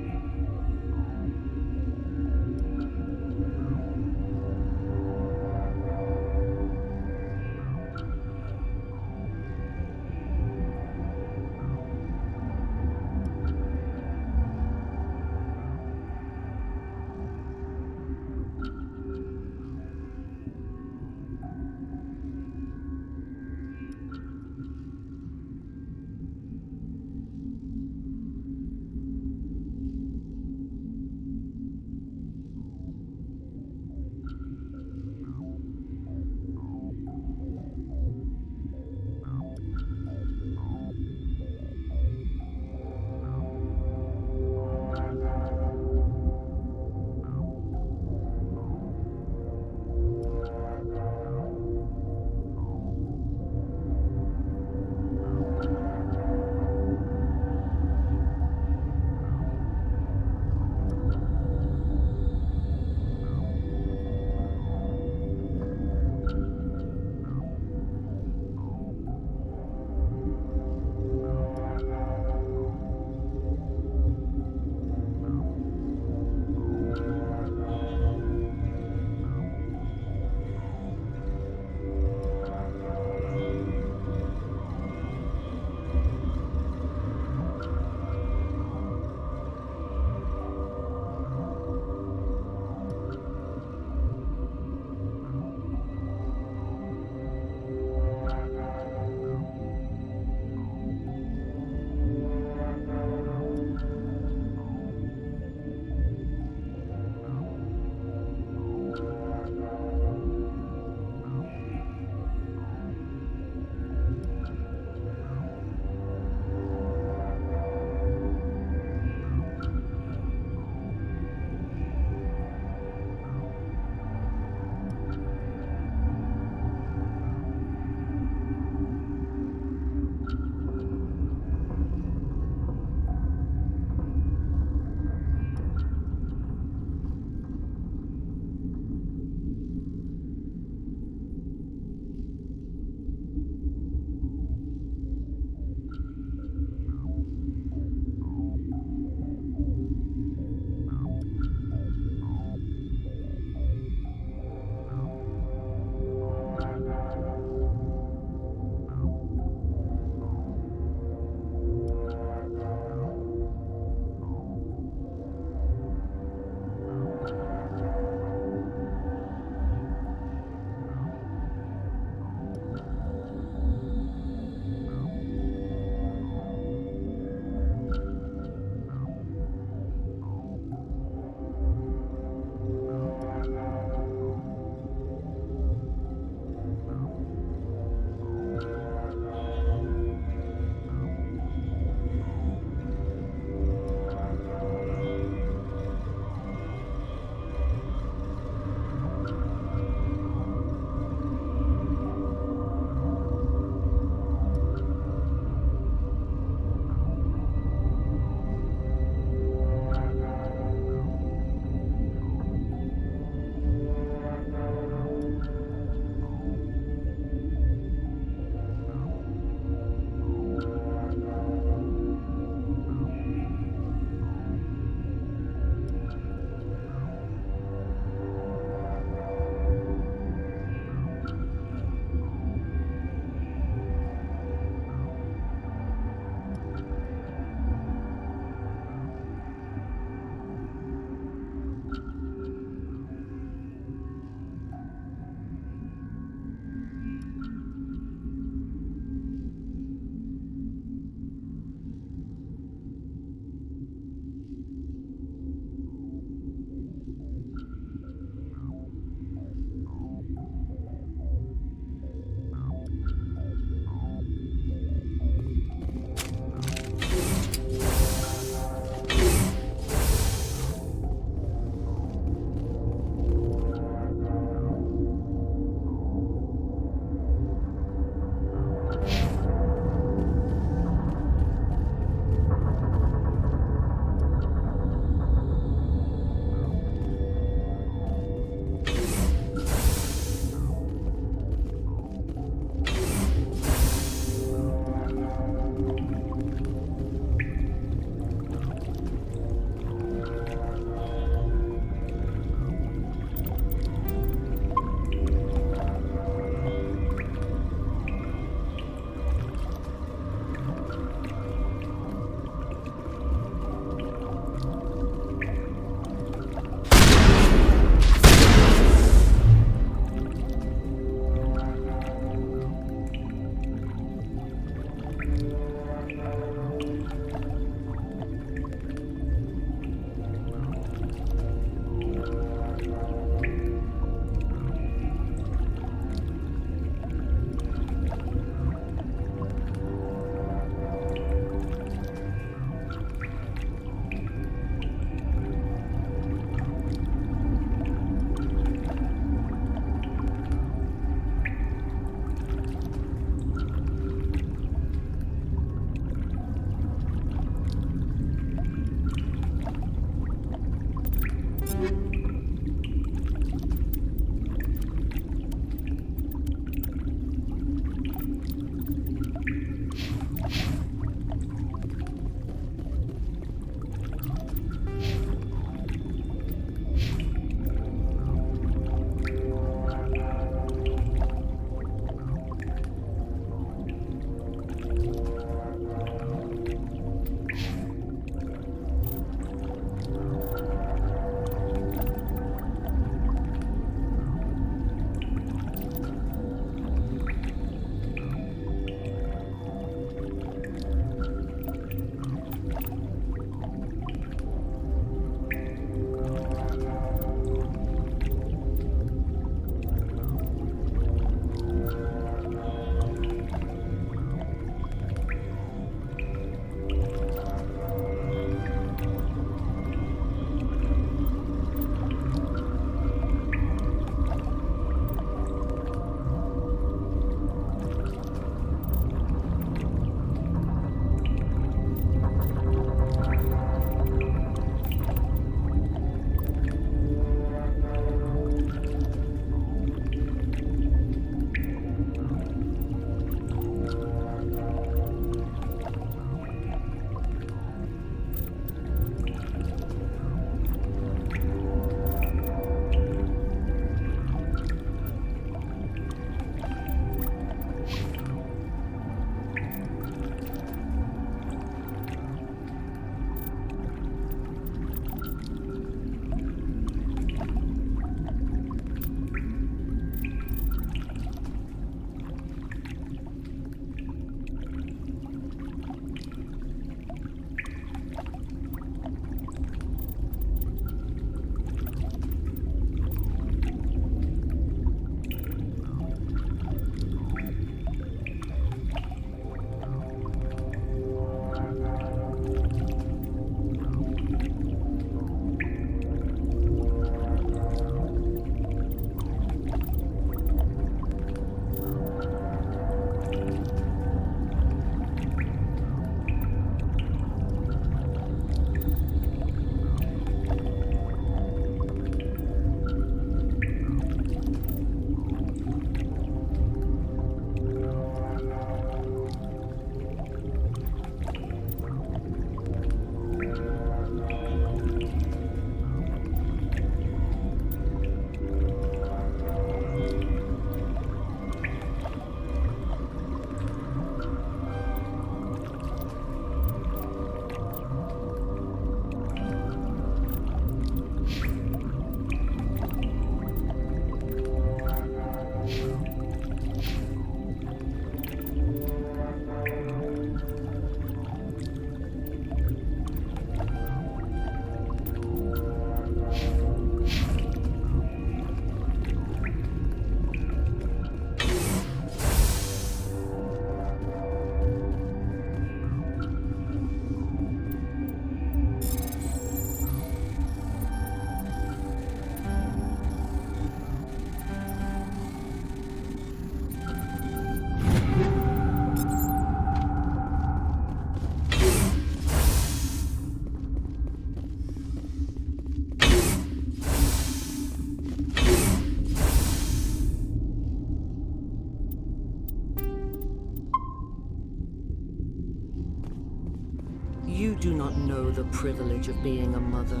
Speaker 16: the privilege of being a mother.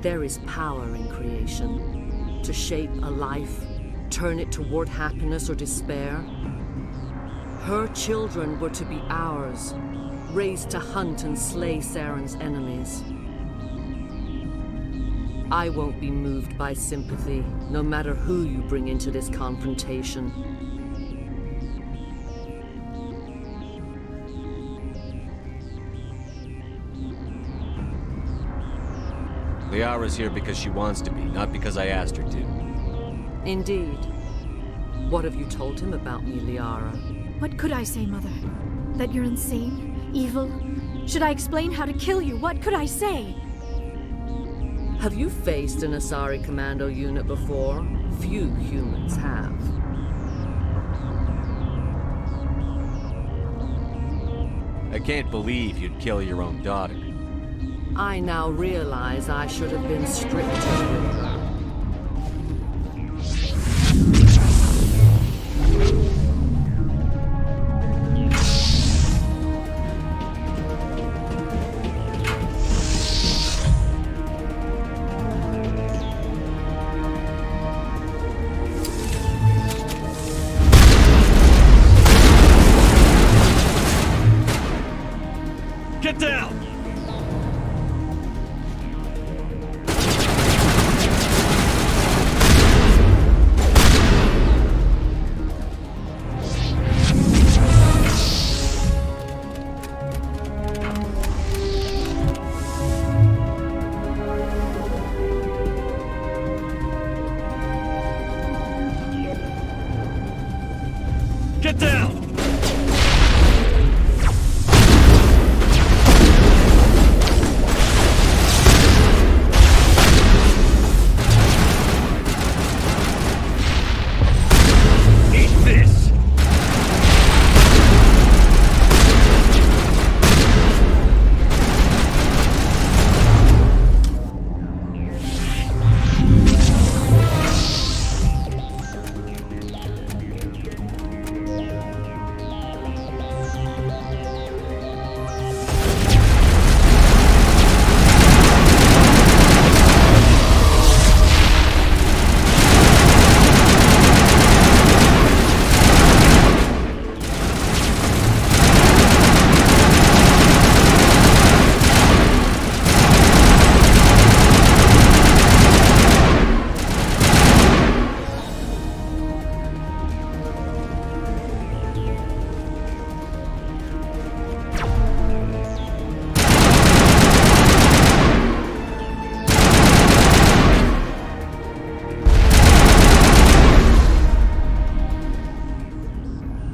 Speaker 16: There is power in creation. To shape a life, turn it toward happiness or despair. Her children were to be ours, raised to hunt and slay Saren's enemies. I won't be moved by sympathy, no matter who you bring into this confrontation.
Speaker 2: Liara's here because she wants to be, not because I asked her to.
Speaker 16: Indeed. What have you told him about me, Liara?
Speaker 6: What could I say, Mother? That you're insane? Evil? Should I explain how to kill you? What could I say?
Speaker 16: Have you faced an Asari commando unit before? Few humans have.
Speaker 2: I can't believe you'd kill your own daughter.
Speaker 16: I now realize I should have been stricter with her.
Speaker 7: Get down! Get down!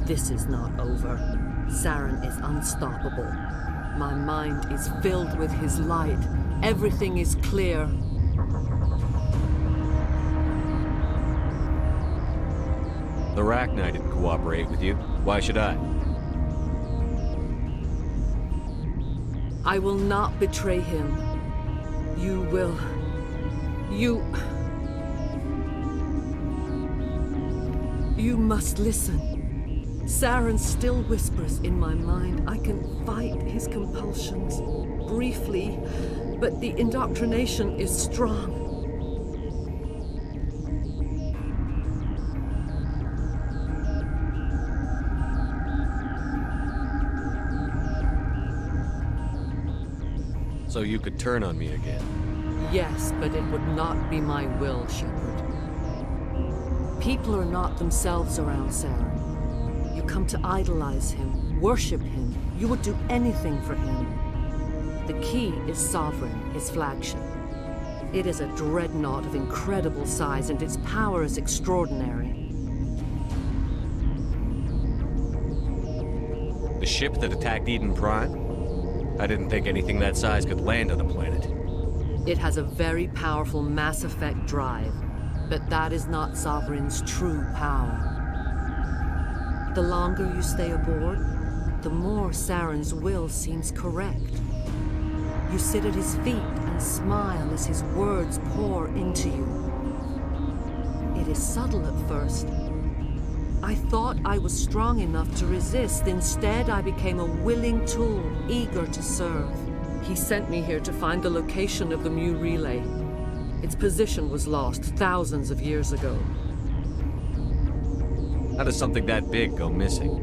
Speaker 16: This is not over. Saren is unstoppable. My mind is filled with his light. Everything is clear.
Speaker 2: The Rachni didn't cooperate with you. Why should I?
Speaker 16: I will not betray him. You will. You must listen. Saren still whispers in my mind. I can fight his compulsions, briefly, but the indoctrination is strong.
Speaker 2: So you could turn on me again?
Speaker 16: Yes, but it would not be my will, Shepard. People are not themselves around Saren. You come to idolize him, worship him. You would do anything for him. The key is Sovereign, his flagship. It is a dreadnought of incredible size, and its power is extraordinary.
Speaker 2: The ship that attacked Eden Prime? I didn't think anything that size could land on a planet.
Speaker 16: It has a very powerful Mass Effect drive, but that is not Sovereign's true power. The longer you stay aboard, the more Saren's will seems correct. You sit at his feet and smile as his words pour into you. It is subtle at first. I thought I was strong enough to resist. Instead, I became a willing tool, eager to serve. He sent me here to find the location of the Mu relay. Its position was lost thousands of years ago.
Speaker 2: How does something that big go missing?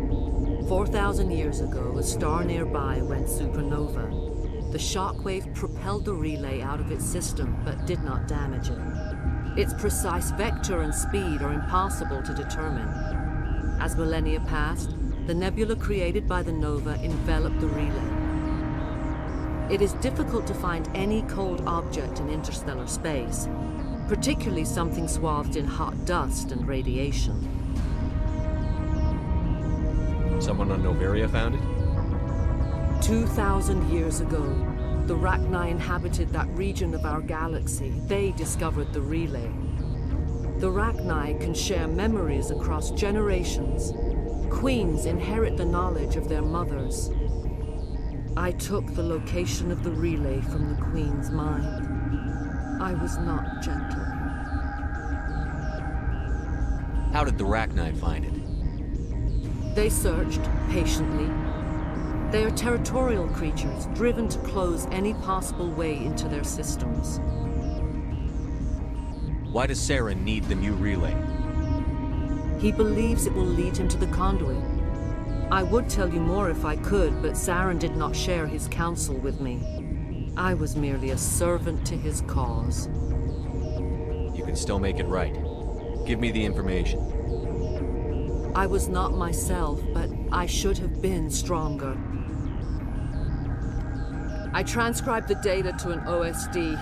Speaker 16: 4,000 years ago, a star nearby went supernova. The shockwave propelled the relay out of its system, but did not damage it. Its precise vector and speed are impossible to determine. As millennia passed, the nebula created by the nova enveloped the relay. It is difficult to find any cold object in interstellar space, particularly something swathed in hot dust and radiation.
Speaker 2: Someone on Noveria found it?
Speaker 16: 2,000 years ago, the Rachni inhabited that region of our galaxy. They discovered the relay. The Rachni can share memories across generations. Queens inherit the knowledge of their mothers. I took the location of the relay from the Queen's mind. I was not gentle.
Speaker 2: How did the Rachni find it?
Speaker 16: They searched patiently. They are territorial creatures, driven to close any possible way into their systems.
Speaker 2: Why does Saren need the Mu relay?
Speaker 16: He believes it will lead him to the conduit. I would tell you more if I could, but Saren did not share his counsel with me. I was merely a servant to his cause.
Speaker 2: You can still make it right. Give me the information.
Speaker 16: I was not myself, but I should have been stronger. I transcribed the data to an OSD.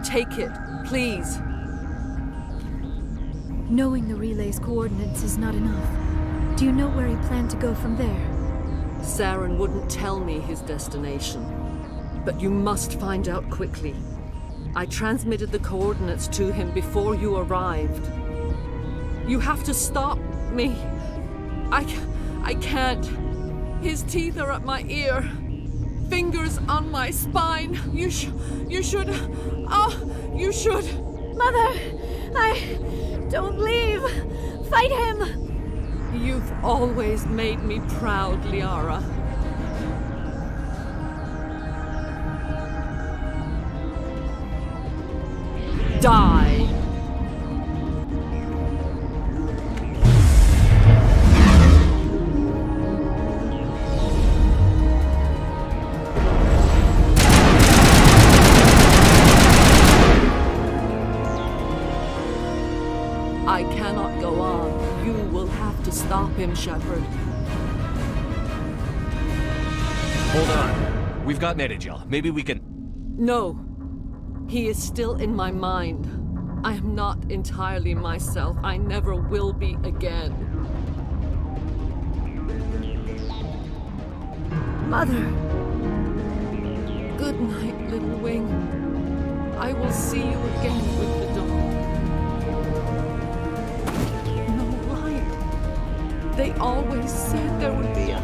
Speaker 16: Take it, please.
Speaker 6: Knowing the relay's coordinates is not enough. Do you know where he planned to go from there?
Speaker 16: Saren wouldn't tell me his destination. But you must find out quickly. I transmitted the coordinates to him before you arrived. You have to stop me. I can't. His teeth are at my ear. Fingers on my spine. You should. Oh, you should.
Speaker 6: Mother, don't leave. Fight him.
Speaker 16: You've always made me proud, Liara. Die. I cannot go on. You will have to stop him, Shepard.
Speaker 2: Hold on. We've got Medigel. Maybe we can...
Speaker 16: No. He is still in my mind. I am not entirely myself. I never will be again.
Speaker 6: Mother.
Speaker 16: Good night, little wing. I will see you again with the dawn. No light. They always said there would be a...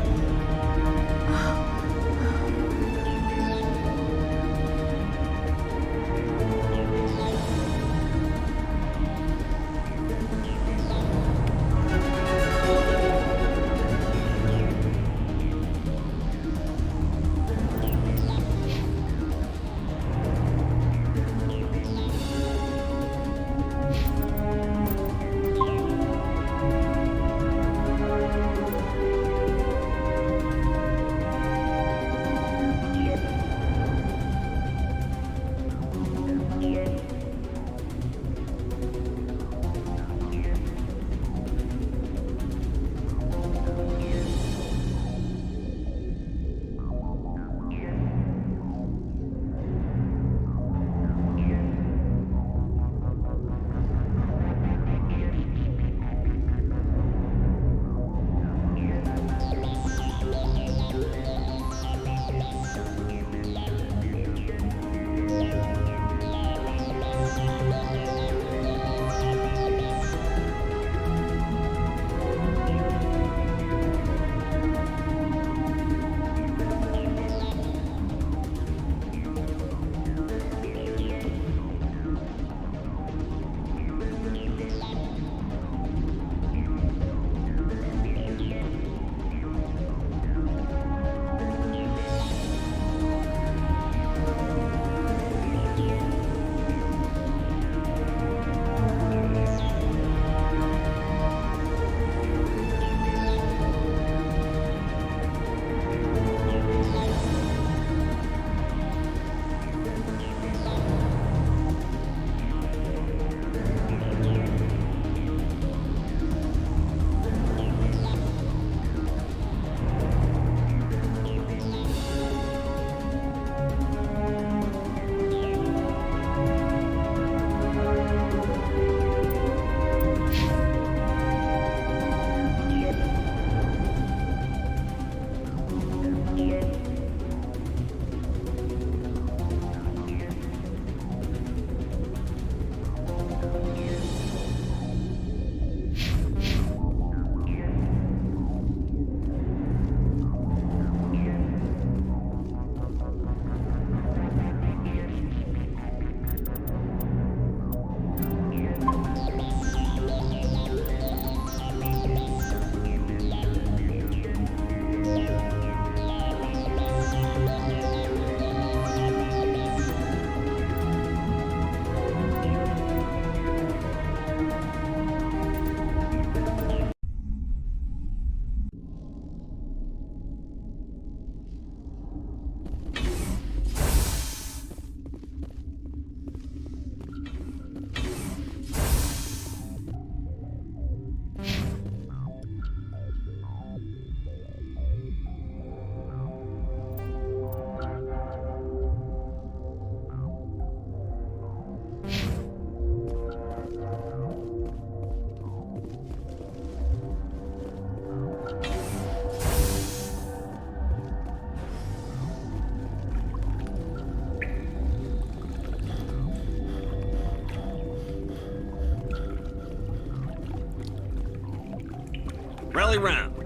Speaker 13: rally round.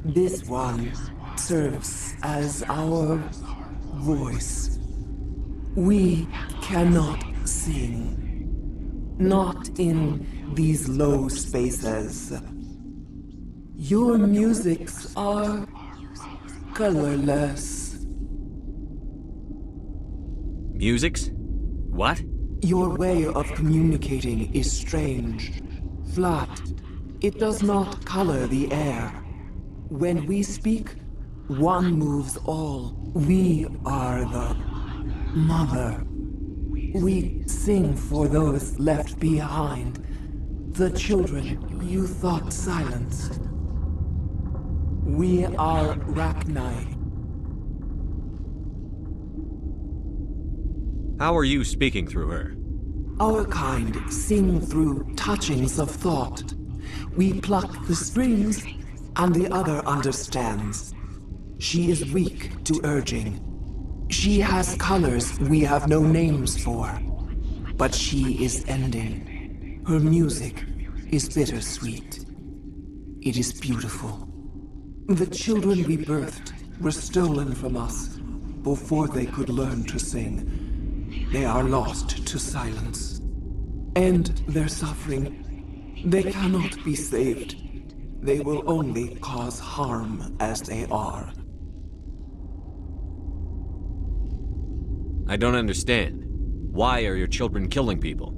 Speaker 17: This one serves as our voice. We cannot sing. Not in these low spaces. Your musics are colorless.
Speaker 2: Musics? What?
Speaker 17: Your way of communicating is strange. Flat. It does not color the air. When we speak, one moves all. We are the mother. We sing for those left behind. The children you thought silenced. We are Reconnect.
Speaker 2: How are you speaking through her?
Speaker 17: Our kind sing through touchings of thought. We pluck the strings, and the other understands. She is weak to urging. She has colors we have no names for. But she is ending. Her music is bittersweet. It is beautiful. The children we birthed were stolen from us before they could learn to sing. They are lost to silence. And their suffering, they cannot be saved. They will only cause harm as they are.
Speaker 2: I don't understand. Why are your children killing people?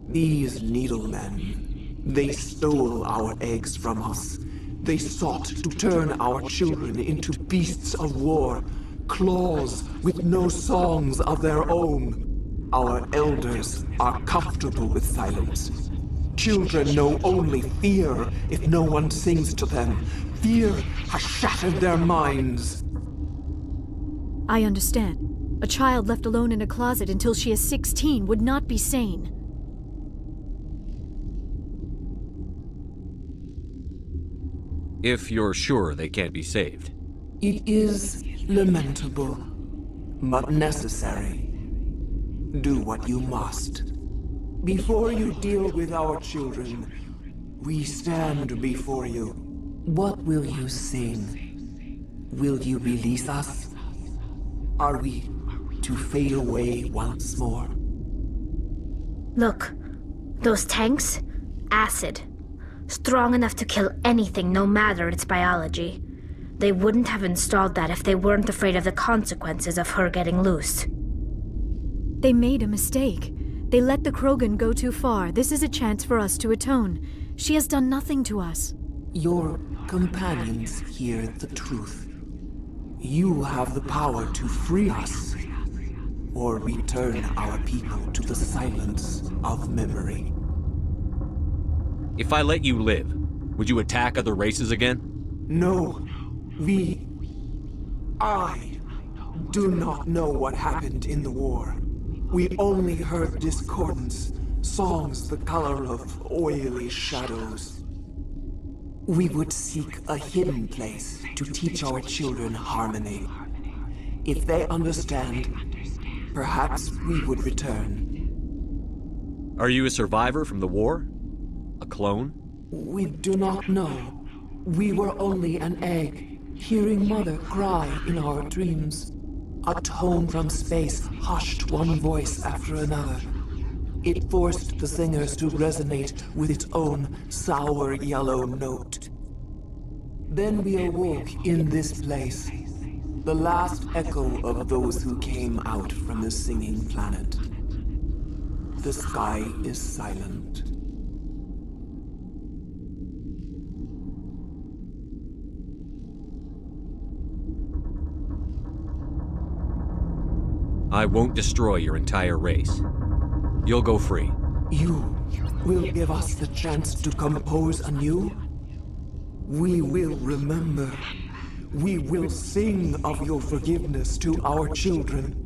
Speaker 17: These needlemen, they stole our eggs from us. They sought to turn our children into beasts of war, claws with no songs of their own. Our elders are comfortable with silence. Children know only fear if no one sings to them. Fear has shattered their minds.
Speaker 6: I understand. A child left alone in a closet until she is 16 would not be sane.
Speaker 2: If you're sure they can't be saved.
Speaker 17: It is lamentable, but necessary. Do what you must. Before you deal with our children, we stand before you. What will you sing? Will you release us? Are we to fade away once more?
Speaker 3: Look, those tanks? Acid. Strong enough to kill anything, no matter its biology. They wouldn't have installed that if they weren't afraid of the consequences of her getting loose.
Speaker 6: They made a mistake. They let the Krogan go too far. This is a chance for us to atone. She has done nothing to us.
Speaker 17: Your companions hear the truth. You have the power to free us, or return our people to the silence of memory.
Speaker 2: If I let you live, would you attack other races again?
Speaker 17: No. I do not know what happened in the war. We only heard discordance, songs the color of oily shadows. We would seek a hidden place to teach our children harmony. If they understand, perhaps we would return.
Speaker 2: Are you a survivor from the war? A clone?
Speaker 17: We do not know. We were only an egg, hearing Mother cry in our dreams. A tone from space hushed one voice after another. It forced the singers to resonate with its own sour yellow note. Then we awoke in this place, the last echo of those who came out from the singing planet. The sky is silent.
Speaker 2: I won't destroy your entire race. You'll go free.
Speaker 17: You will give us the chance to compose anew? We will remember. We will sing of your forgiveness to our children.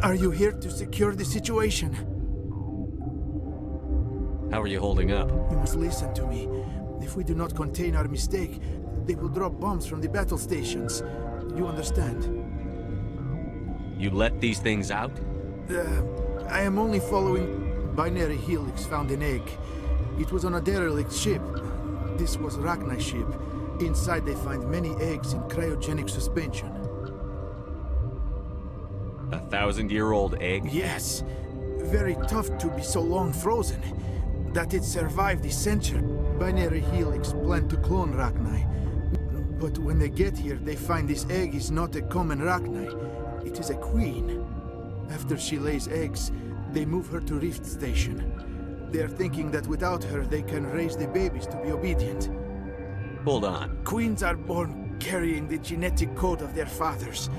Speaker 18: Are you here to secure the situation?
Speaker 2: How are you holding up?
Speaker 18: You must listen to me. If we do not contain our mistake, they will drop bombs from the battle stations. You understand?
Speaker 2: You let these things out?
Speaker 18: I am only following binary helix found an egg. It was on a derelict ship. This was Rachni's ship. Inside they find many eggs in cryogenic suspension.
Speaker 2: 1,000-year-old egg?
Speaker 18: Yes. Very tough to be so long frozen. That it survived the century. Binary helix planned to clone Rachni. But when they get here, they find this egg is not a common Rachni. It is a queen. After she lays eggs, they move her to Rift Station. They are thinking that without her, they can raise the babies to be obedient.
Speaker 2: Hold on.
Speaker 18: Queens are born carrying the genetic code of their fathers.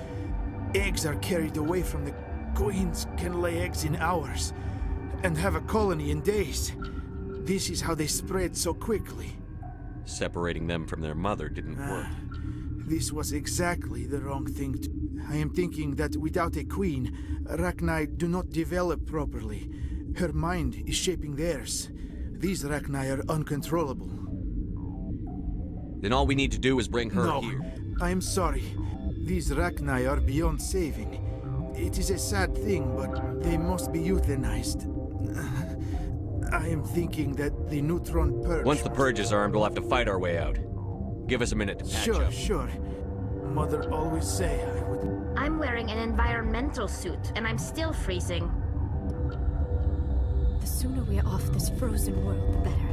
Speaker 18: Eggs are carried away from the queens, can lay eggs in hours, and have a colony in days. This is how they spread so quickly.
Speaker 2: Separating them from their mother didn't work.
Speaker 18: This was exactly the wrong thing to... I am thinking that without a queen, Rachni do not develop properly. Her mind is shaping theirs. These Rachni are uncontrollable.
Speaker 2: Then all we need to do is bring her here.
Speaker 18: I am sorry. These Rachni are beyond saving. It is a sad thing, but they must be euthanized. I am thinking that the neutron purge...
Speaker 2: Once the purge is armed, we'll have to fight our way out. Give us a minute to patch up.
Speaker 18: Sure. Mother always say I would...
Speaker 3: I'm wearing an environmental suit, and I'm still freezing.
Speaker 6: The sooner we are off this frozen world, the better.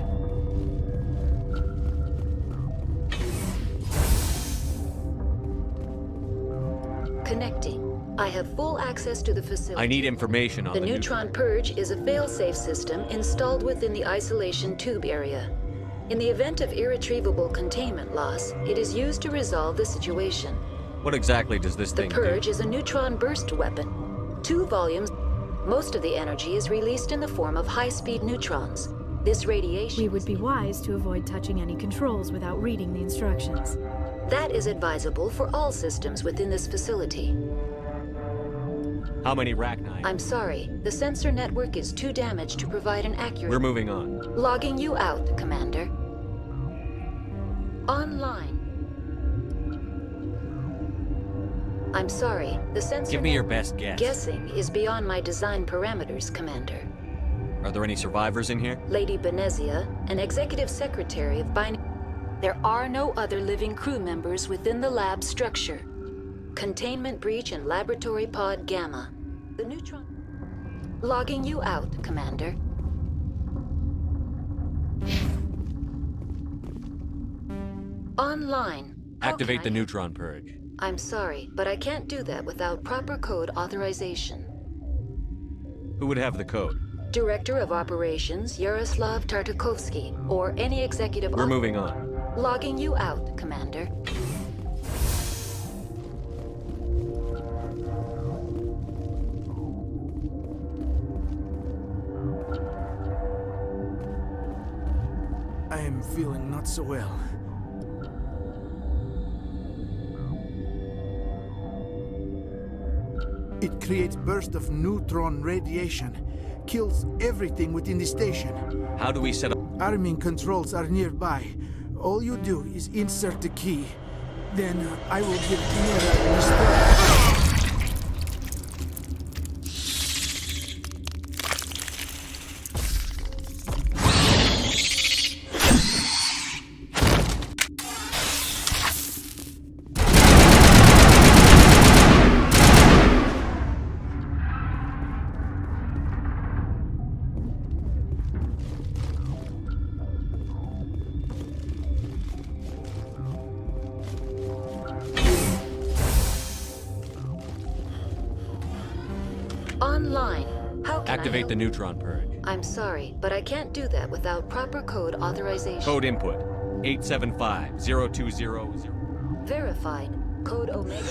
Speaker 1: Connecting. I have full access to the facility.
Speaker 2: I need information on
Speaker 1: the neutron purge is a failsafe system installed within the isolation tube area. In the event of irretrievable containment loss, it is used to resolve the situation.
Speaker 2: What exactly does this thing
Speaker 1: do?
Speaker 2: do?
Speaker 1: The purge is a neutron burst weapon. 2 volumes. Most of the energy is released in the form of high-speed neutrons. This radiation...
Speaker 6: We would be wise to avoid touching any controls without reading the instructions.
Speaker 1: That is advisable for all systems within this facility.
Speaker 2: How many Rachni?
Speaker 1: I'm sorry. The sensor network is too damaged to provide an accurate...
Speaker 2: We're moving on.
Speaker 1: Logging you out, Commander. Online. I'm sorry. The sensor...
Speaker 2: Give me your best guess.
Speaker 1: Guessing is beyond my design parameters, Commander.
Speaker 2: Are there any survivors in here?
Speaker 1: Lady Benezia, an executive secretary of Binary... There are no other living crew members within the lab structure. Containment breach in Laboratory Pod Gamma. The neutron... Logging you out, Commander. Online.
Speaker 2: Activate the neutron purge.
Speaker 1: I'm sorry, but I can't do that without proper code authorization.
Speaker 2: Who would have the code?
Speaker 1: Director of Operations, Yaroslav Tartakovsky, or any executive...
Speaker 2: We're moving on.
Speaker 1: Logging you out, Commander.
Speaker 18: I am feeling not so well. It creates bursts of neutron radiation, kills everything within the station.
Speaker 2: How do we set up?
Speaker 18: Arming controls are nearby. All you do is insert the key. Then I will give Mira a start.
Speaker 1: Online. How can
Speaker 2: Activate the neutron purge.
Speaker 1: I'm sorry, but I can't do that without proper code authorization.
Speaker 2: Code input 875-0200.
Speaker 1: Verified. Code Omega...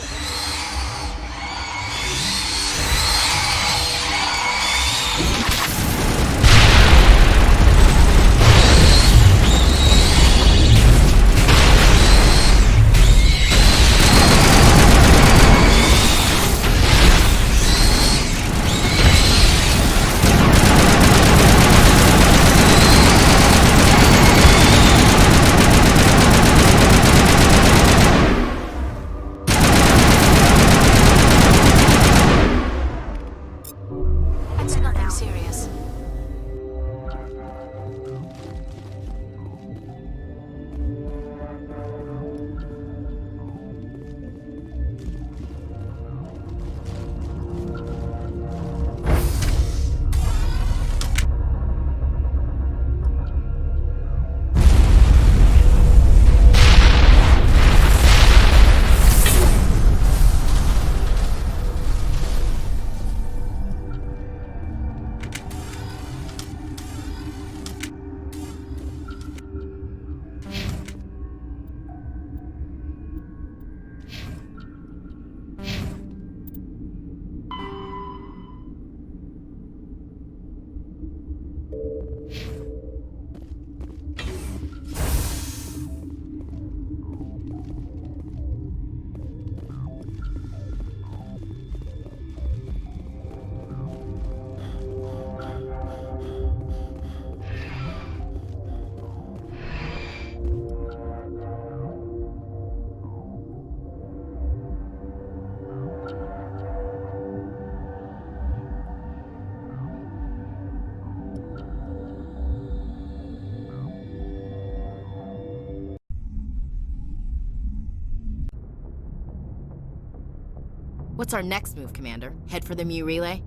Speaker 19: What's our next move, Commander? Head for the Mu relay?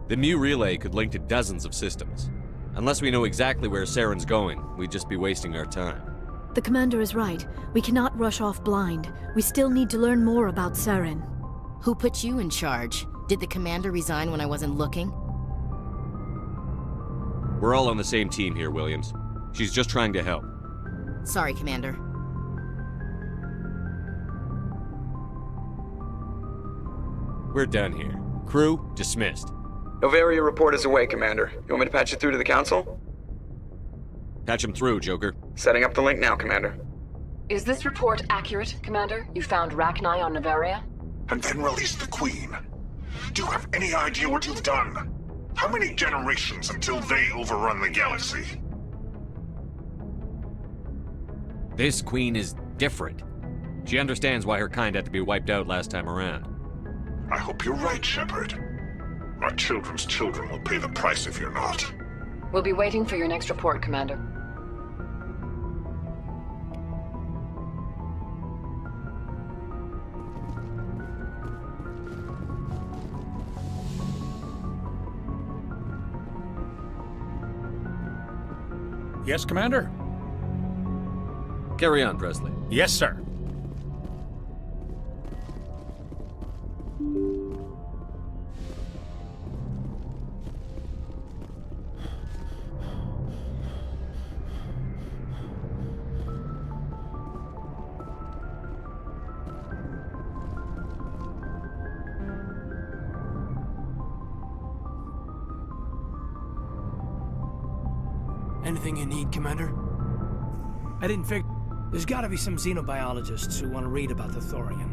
Speaker 2: The Mu relay could link to dozens of systems. Unless we know exactly where Saren's going, we'd just be wasting our time.
Speaker 6: The commander is right. We cannot rush off blind. We still need to learn more about Saren.
Speaker 19: Who put you in charge? Did the commander resign when I wasn't looking?
Speaker 2: We're all on the same team here, Williams. She's just trying to help.
Speaker 19: Sorry, Commander.
Speaker 2: We're done here. Crew, dismissed.
Speaker 20: Novaria report is away, Commander. You want me to patch it through to the Council?
Speaker 2: Patch him through, Joker.
Speaker 20: Setting up the link now, Commander.
Speaker 21: Is this report accurate, Commander? You found Rachni on Novaria?
Speaker 22: And then released the Queen. Do you have any idea what you've done? How many generations until they overrun the galaxy?
Speaker 2: This Queen is different. She understands why her kind had to be wiped out last time around.
Speaker 22: I hope you're right, Shepard. Our children's children will pay the price if you're not.
Speaker 21: We'll be waiting for your next report, Commander.
Speaker 14: Yes, Commander?
Speaker 2: Carry on, Presley.
Speaker 14: Yes, sir.
Speaker 23: Anything you need, Commander? I didn't figure... There's gotta be some xenobiologists who want to read about the Thorian.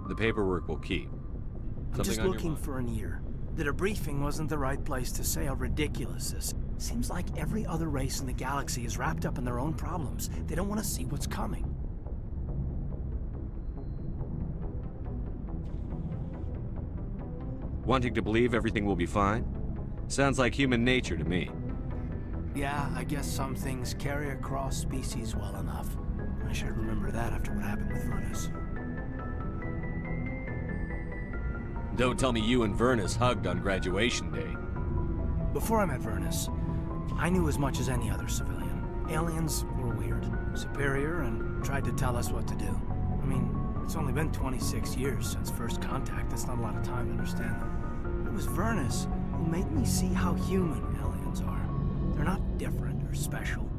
Speaker 2: The paperwork will keep.
Speaker 23: I'm just looking for an ear. The debriefing wasn't the right place to say how ridiculous this is. Seems like every other race in the galaxy is wrapped up in their own problems. They don't want to see what's coming.
Speaker 2: Wanting to believe everything will be fine? Sounds like human nature to me.
Speaker 23: Yeah, I guess some things carry across species well enough. I should remember that after what happened with Vernus.
Speaker 2: Don't tell me you and Vernus hugged on graduation day.
Speaker 23: Before I met Vernus, I knew as much as any other civilian. Aliens were weird, superior, and tried to tell us what to do. I mean, it's only been 26 years since first contact. That's not a lot of time to understand them. It was Vernus who made me see how human aliens are. They're not different or special.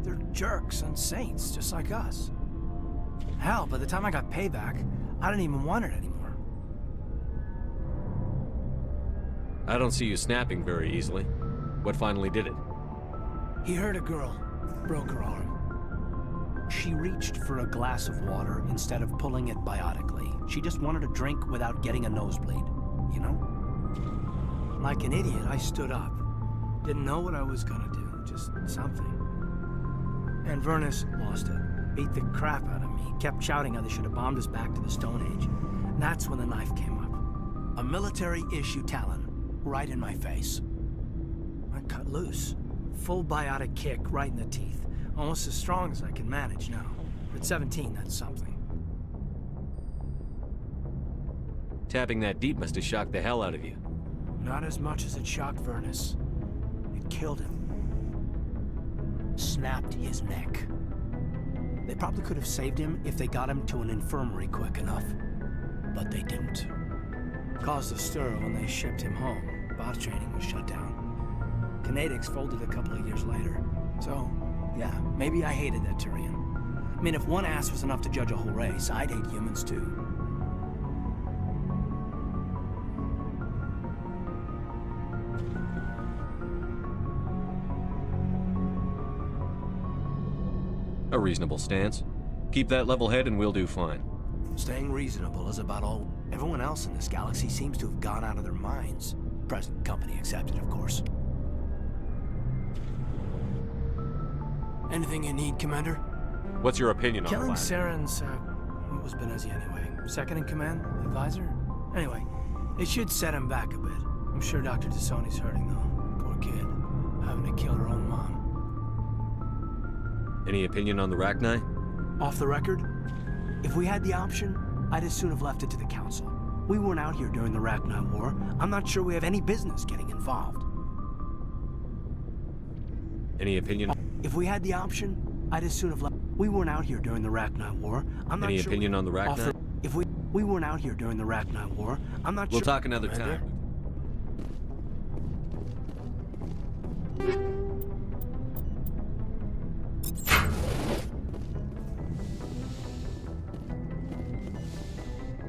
Speaker 23: They're jerks and saints, just like us. Hell, by the time I got payback, I didn't even want it anymore.
Speaker 2: I don't see you snapping very easily. What finally did it?
Speaker 23: He hurt a girl, broke her arm. She reached for a glass of water instead of pulling it biotically. She just wanted a drink without getting a nosebleed, you know? Like an idiot, I stood up. Didn't know what I was gonna do, just something. And Vernus lost it. Beat the crap out of me. Kept shouting how they should have bombed us back to the Stone Age. And that's when the knife came up. A military-issue talon, right in my face. I cut loose. Full biotic kick right in the teeth. Almost as strong as I can manage now. At 17, that's something.
Speaker 2: Tapping that deep must have shocked the hell out of you.
Speaker 23: Not as much as it shocked Vernus. It killed him. Snapped his neck. They probably could have saved him if they got him to an infirmary quick enough. But they didn't. Caused a stir when they shipped him home. Bot training was shut down. Kinetics folded a couple of years later. So, yeah, maybe I hated that Turian. I mean, if one ass was enough to judge a whole race, I'd hate humans too.
Speaker 2: A reasonable stance. Keep that level head and we'll do fine.
Speaker 23: Staying reasonable is about all. Everyone else in this galaxy seems to have gone out of their minds. Present company accepted, of course. Anything you need, Commander?
Speaker 2: What's your opinion on
Speaker 23: Killing
Speaker 2: that?
Speaker 23: Saren's, what was Benezia anyway? Second in command? Advisor? Anyway, it should set him back a bit. I'm sure Dr. Tassoni's hurting, though. Poor kid. Having to kill her own mom.
Speaker 2: Any opinion on the Rachni?
Speaker 23: Off the record, if we had the option, I'd as soon have left it to the Council. We weren't out here during the Rachni War. I'm not sure we have any business getting involved.
Speaker 2: Any opinion?
Speaker 23: If we had the option, I'd as soon have left. We weren't out here during the Rachni War. I'm not
Speaker 2: Any
Speaker 23: sure
Speaker 2: opinion on the Rachni?
Speaker 23: If we weren't out here during the Rachni War, I'm not
Speaker 2: We'll
Speaker 23: sure.
Speaker 2: talk another
Speaker 23: Commander?
Speaker 2: time.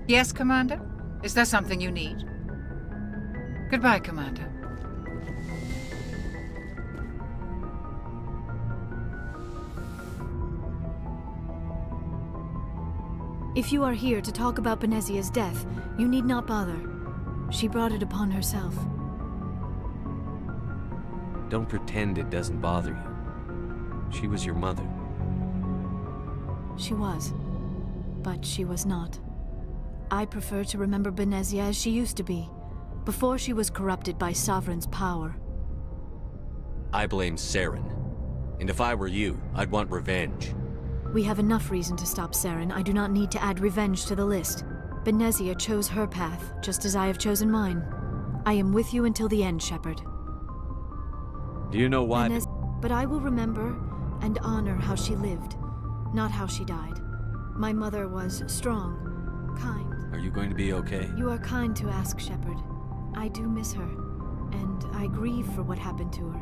Speaker 4: Yes, Commander? Is there something you need? Goodbye, Commander.
Speaker 6: If you are here to talk about Benezia's death, you need not bother. She brought it upon herself.
Speaker 2: Don't pretend it doesn't bother you. She was your mother.
Speaker 6: She was. But she was not. I prefer to remember Benezia as she used to be, before she was corrupted by Sovereign's power.
Speaker 2: I blame Saren. And if I were you, I'd want revenge.
Speaker 6: We have enough reason to stop Saren. I do not need to add revenge to the list. Benezia chose her path, just as I have chosen mine. I am with you until the end, Shepard.
Speaker 2: Do you know why?
Speaker 6: But I will remember and honor how she lived, not how she died. My mother was strong, kind.
Speaker 2: Are you going to be okay?
Speaker 6: You are kind to ask, Shepard. I do miss her, and I grieve for what happened to her.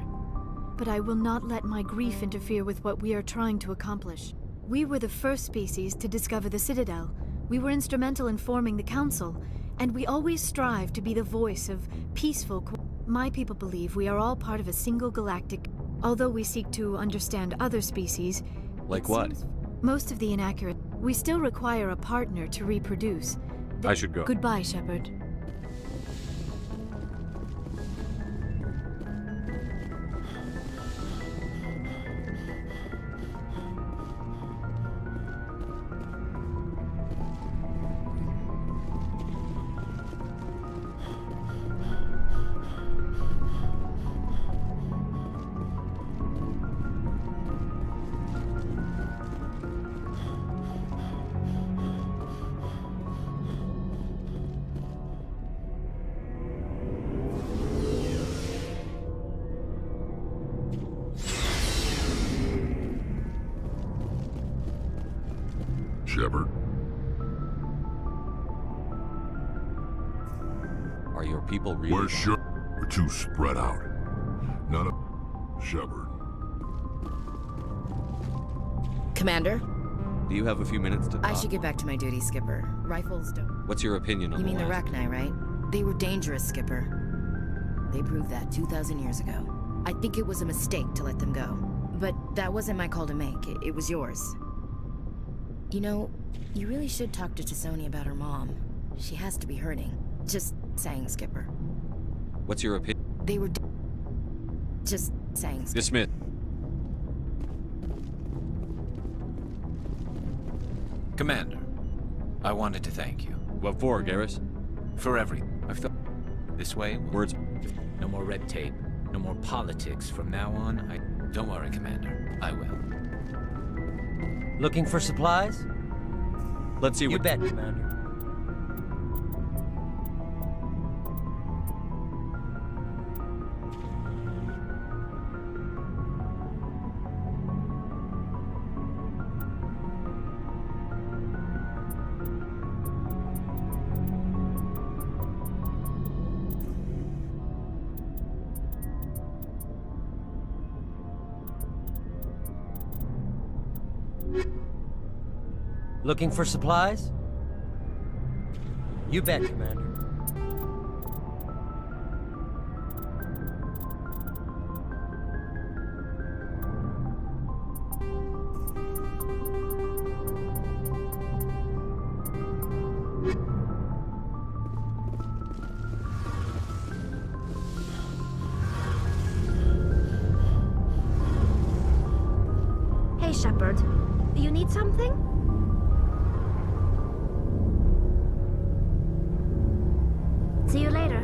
Speaker 6: But I will not let my grief interfere with what we are trying to accomplish. We were the first species to discover the Citadel. We were instrumental in forming the Council, and we always strive to be the voice of peaceful. My people believe we are all part of a single galactic. Although we seek to understand other species.
Speaker 2: Like what?
Speaker 6: Most of the inaccurate. We still require a partner to reproduce.
Speaker 2: I should go.
Speaker 6: Goodbye, Shepard.
Speaker 10: Shepard?
Speaker 2: Are your people really?
Speaker 10: Where's Shepard? We're too spread out. None of... Shepard.
Speaker 19: Commander?
Speaker 2: Do you have a few minutes to talk?
Speaker 19: I should get back to my duty, Skipper. Rifles don't...
Speaker 2: What's your opinion on
Speaker 19: You mean the
Speaker 2: last?
Speaker 19: Rachni, right? They were dangerous, Skipper. They proved that 2,000 years ago. I think it was a mistake to let them go. But that wasn't my call to make. It was yours. You know, you really should talk to Tassoni about her mom. She has to be hurting. Just saying, Skipper.
Speaker 2: What's your opinion?
Speaker 19: They were... Just saying, Skipper.
Speaker 2: Dismissed.
Speaker 15: Commander, I wanted to thank you.
Speaker 2: What for, Garrus?
Speaker 15: For everything. I felt this way.
Speaker 2: Words.
Speaker 15: No more red tape. No more politics. From now on, Don't worry, Commander. I will.
Speaker 8: Looking for supplies?
Speaker 2: Let's see
Speaker 8: you
Speaker 2: what...
Speaker 8: bet, Commander.
Speaker 5: Looking for supplies? You bet, Commander.
Speaker 3: Hey, Shepard. You need something? See you later.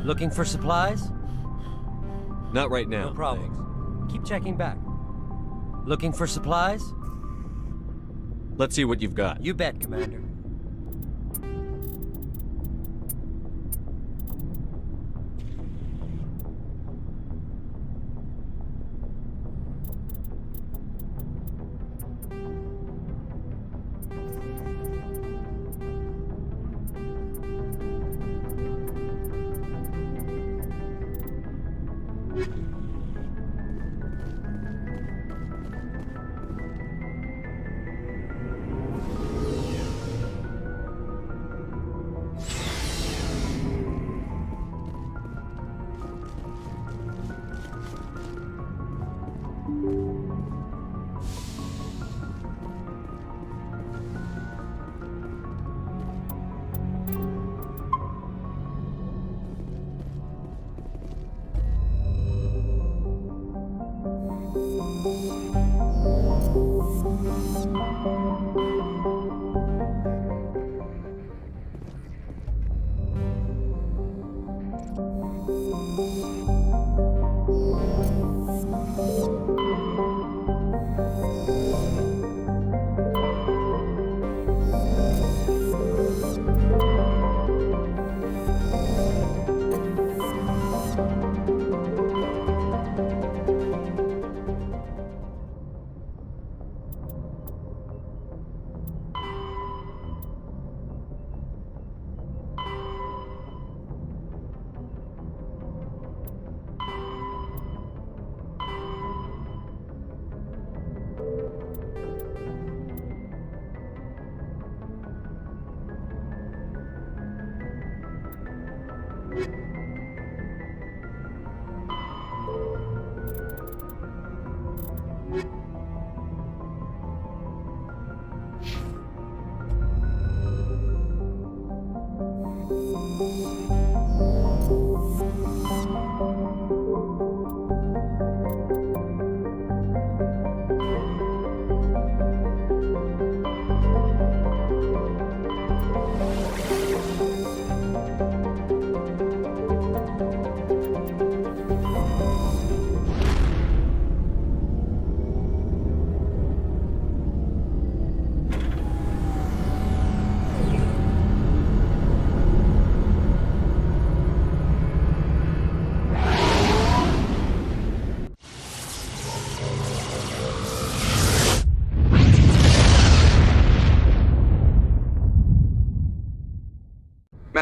Speaker 5: Looking for supplies?
Speaker 2: Not right now.
Speaker 5: No problem. Keep checking back. Looking for supplies?
Speaker 2: Let's see what you've got.
Speaker 5: You bet, Commander.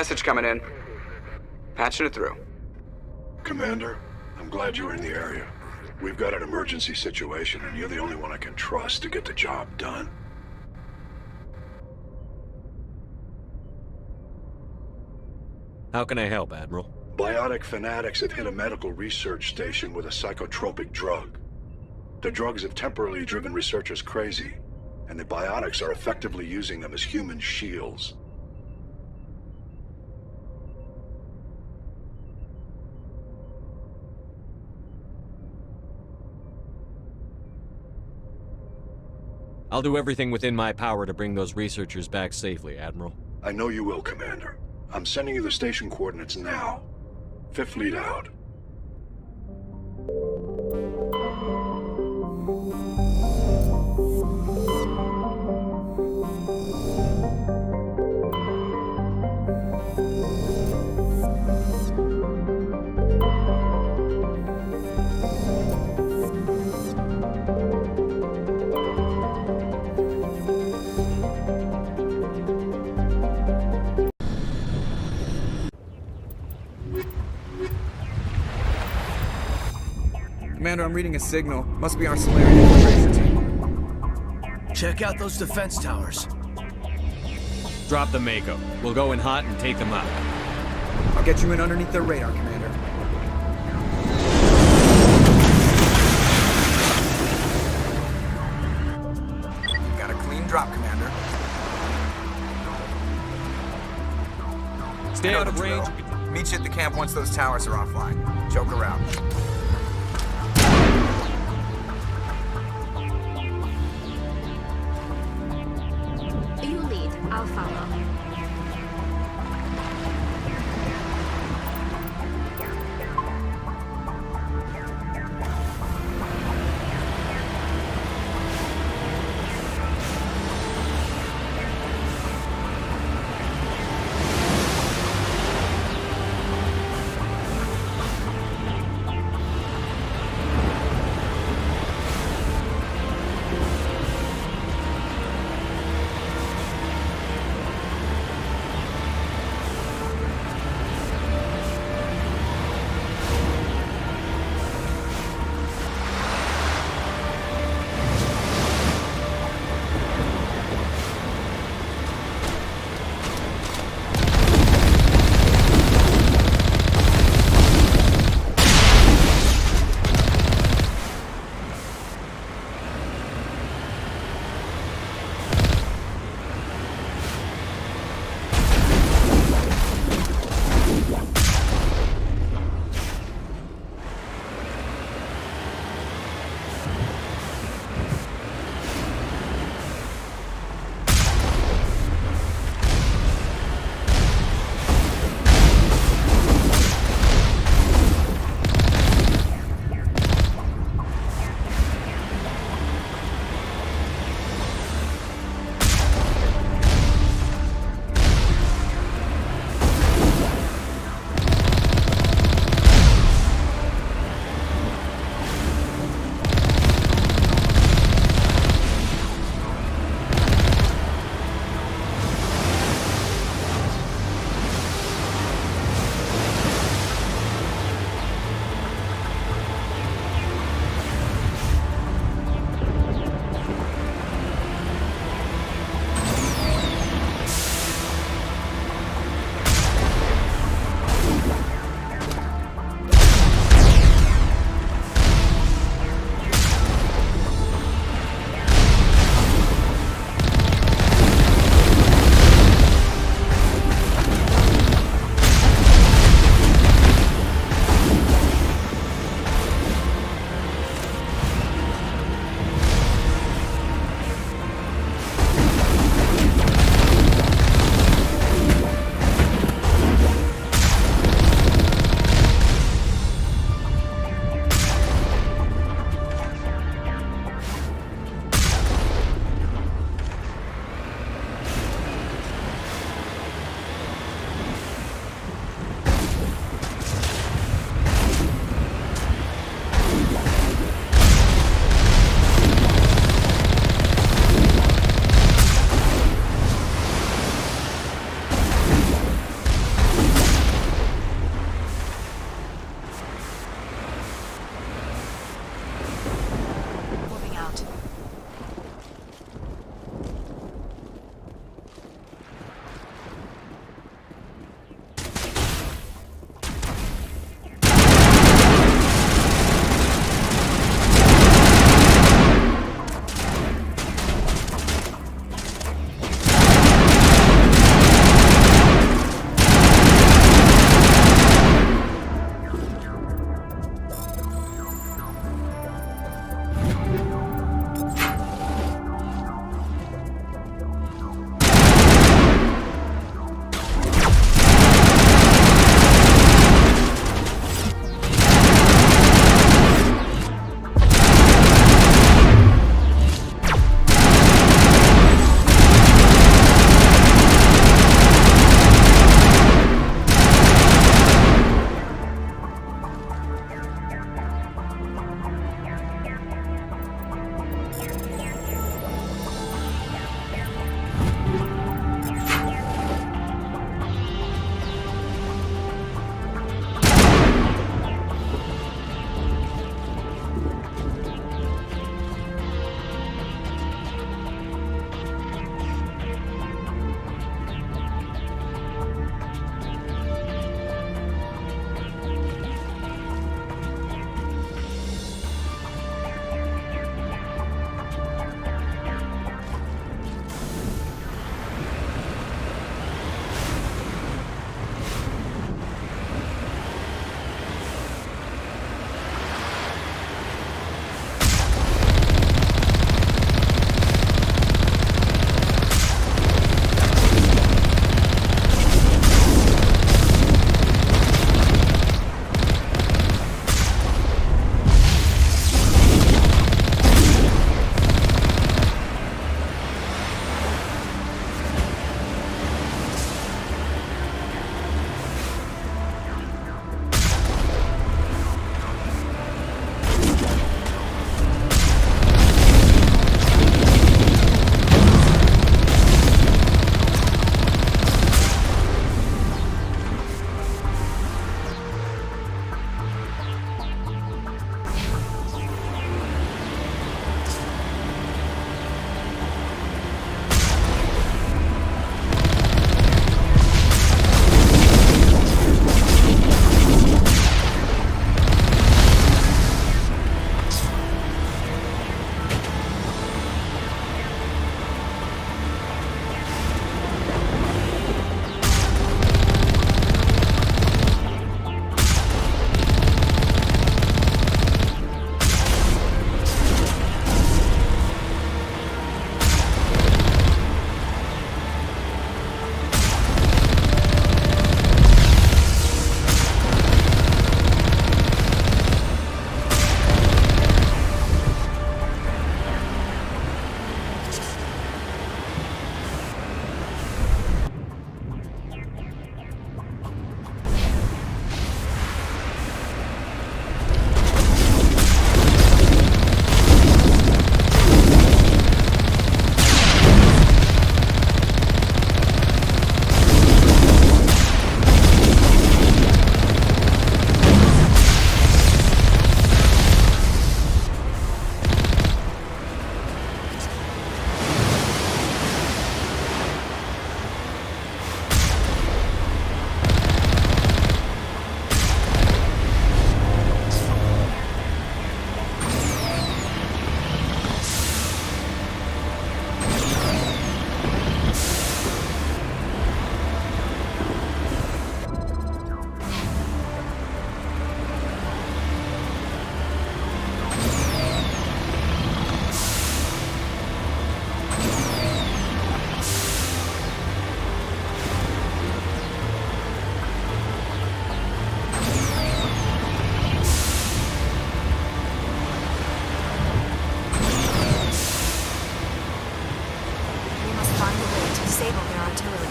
Speaker 20: Message coming in. Patching it through.
Speaker 22: Commander, I'm glad you're in the area. We've got an emergency situation, and you're the only one I can trust to get the job done.
Speaker 2: How can I help, Admiral?
Speaker 22: Biotic fanatics have hit a medical research station with a psychotropic drug. The drugs have temporarily driven researchers crazy, and the biotics are effectively using them as human shields.
Speaker 2: I'll do everything within my power to bring those researchers back safely, Admiral.
Speaker 22: I know you will, Commander. I'm sending you the station coordinates now. Fifth lead out.
Speaker 8: Commander, I'm reading a signal. Must be our Solarian infiltration team.
Speaker 23: Check out those defense towers.
Speaker 2: Drop the Mako. We'll go in hot and take them out.
Speaker 8: I'll get you in underneath their radar, Commander. Got a clean drop, Commander.
Speaker 2: Stay out of range.
Speaker 8: Meet you at the camp once those towers are offline. Joke around.
Speaker 3: You lead. I'll follow.
Speaker 6: disable their artillery.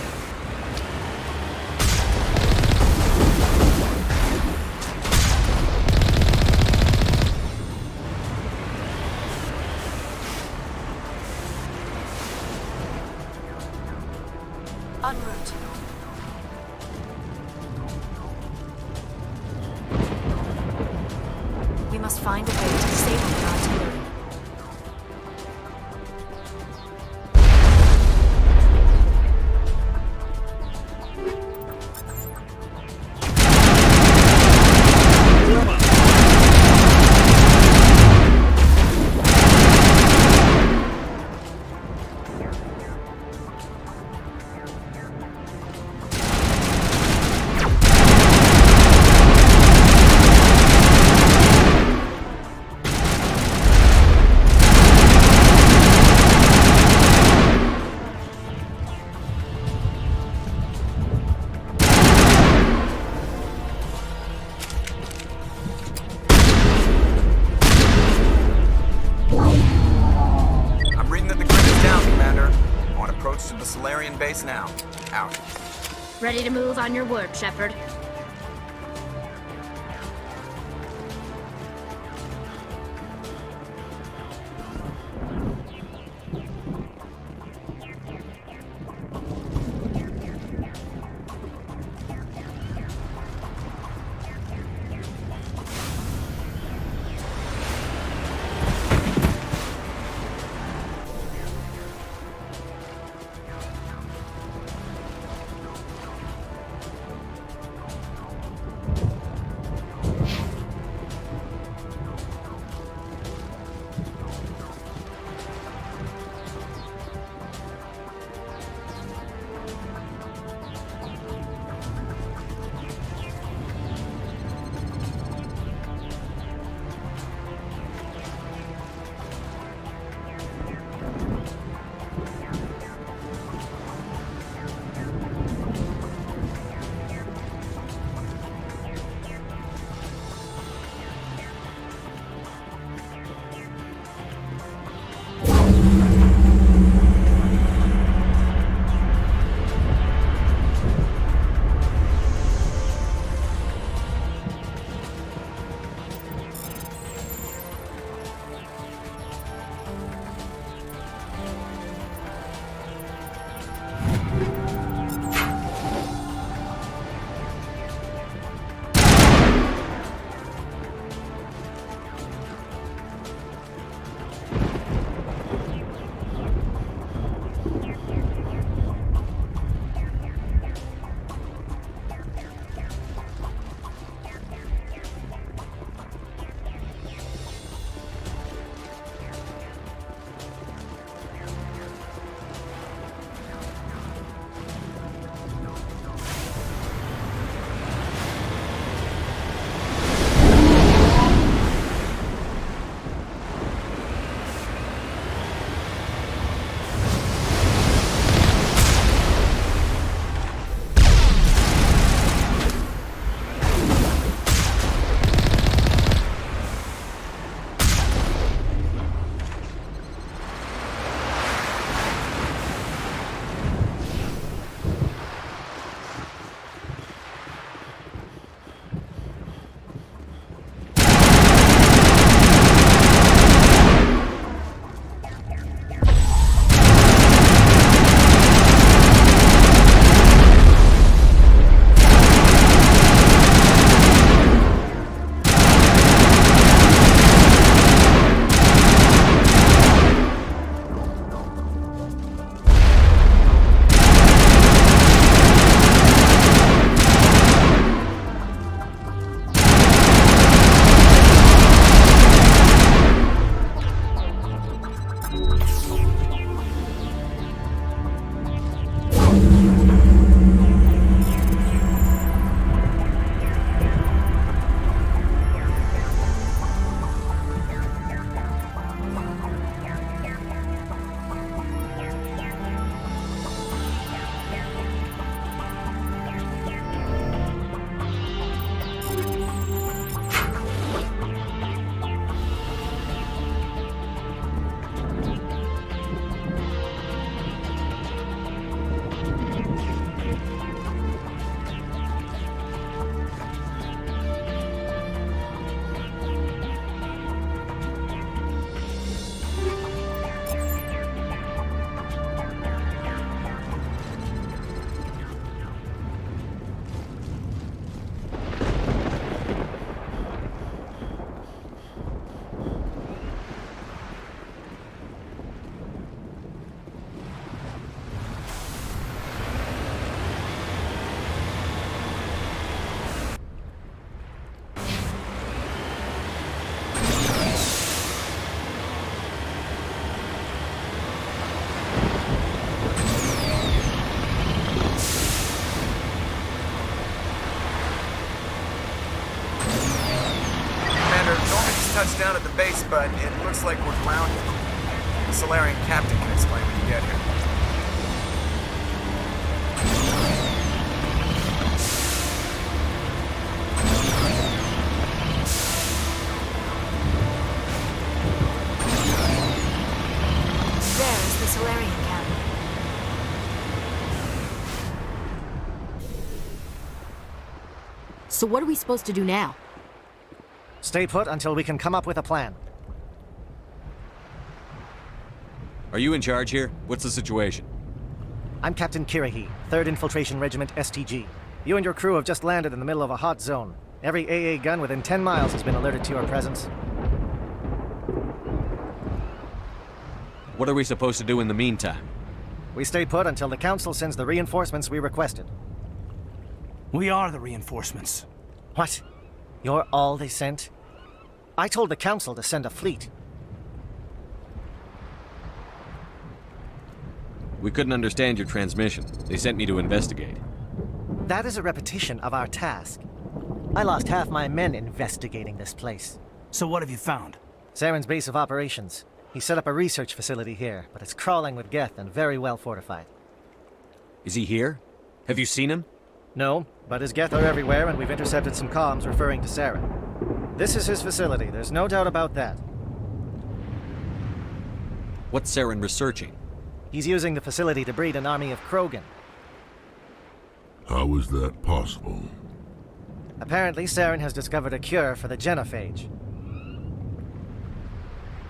Speaker 6: En route. We must find a way to disable their artillery.
Speaker 8: To the Solarian base now. Out.
Speaker 3: Ready to move on your word, Shepard.
Speaker 8: down at the base, but it looks like we're grounded. The Solarian captain can explain when you get here.
Speaker 3: There's the Solarian captain.
Speaker 19: So what are we supposed to do now?
Speaker 9: Stay put until we can come up with a plan.
Speaker 2: Are you in charge here? What's the situation?
Speaker 9: I'm Captain Kirahi, 3rd Infiltration Regiment STG. You and your crew have just landed in the middle of a hot zone. Every AA gun within 10 miles has been alerted to your presence.
Speaker 2: What are we supposed to do in the meantime?
Speaker 9: We stay put until the Council sends the reinforcements we requested.
Speaker 23: We are the reinforcements.
Speaker 9: What? You're all they sent? I told the Council to send a fleet.
Speaker 2: We couldn't understand your transmission. They sent me to investigate.
Speaker 9: That is a repetition of our task. I lost half my men investigating this place.
Speaker 23: So what have you found?
Speaker 9: Saren's base of operations. He set up a research facility here, but it's crawling with Geth and very well fortified.
Speaker 2: Is he here? Have you seen him?
Speaker 9: No, but his Geth are everywhere, and we've intercepted some comms referring to Saren. This is his facility, there's no doubt about that.
Speaker 2: What's Saren researching?
Speaker 9: He's using the facility to breed an army of Krogan.
Speaker 10: How is that possible?
Speaker 9: Apparently, Saren has discovered a cure for the genophage.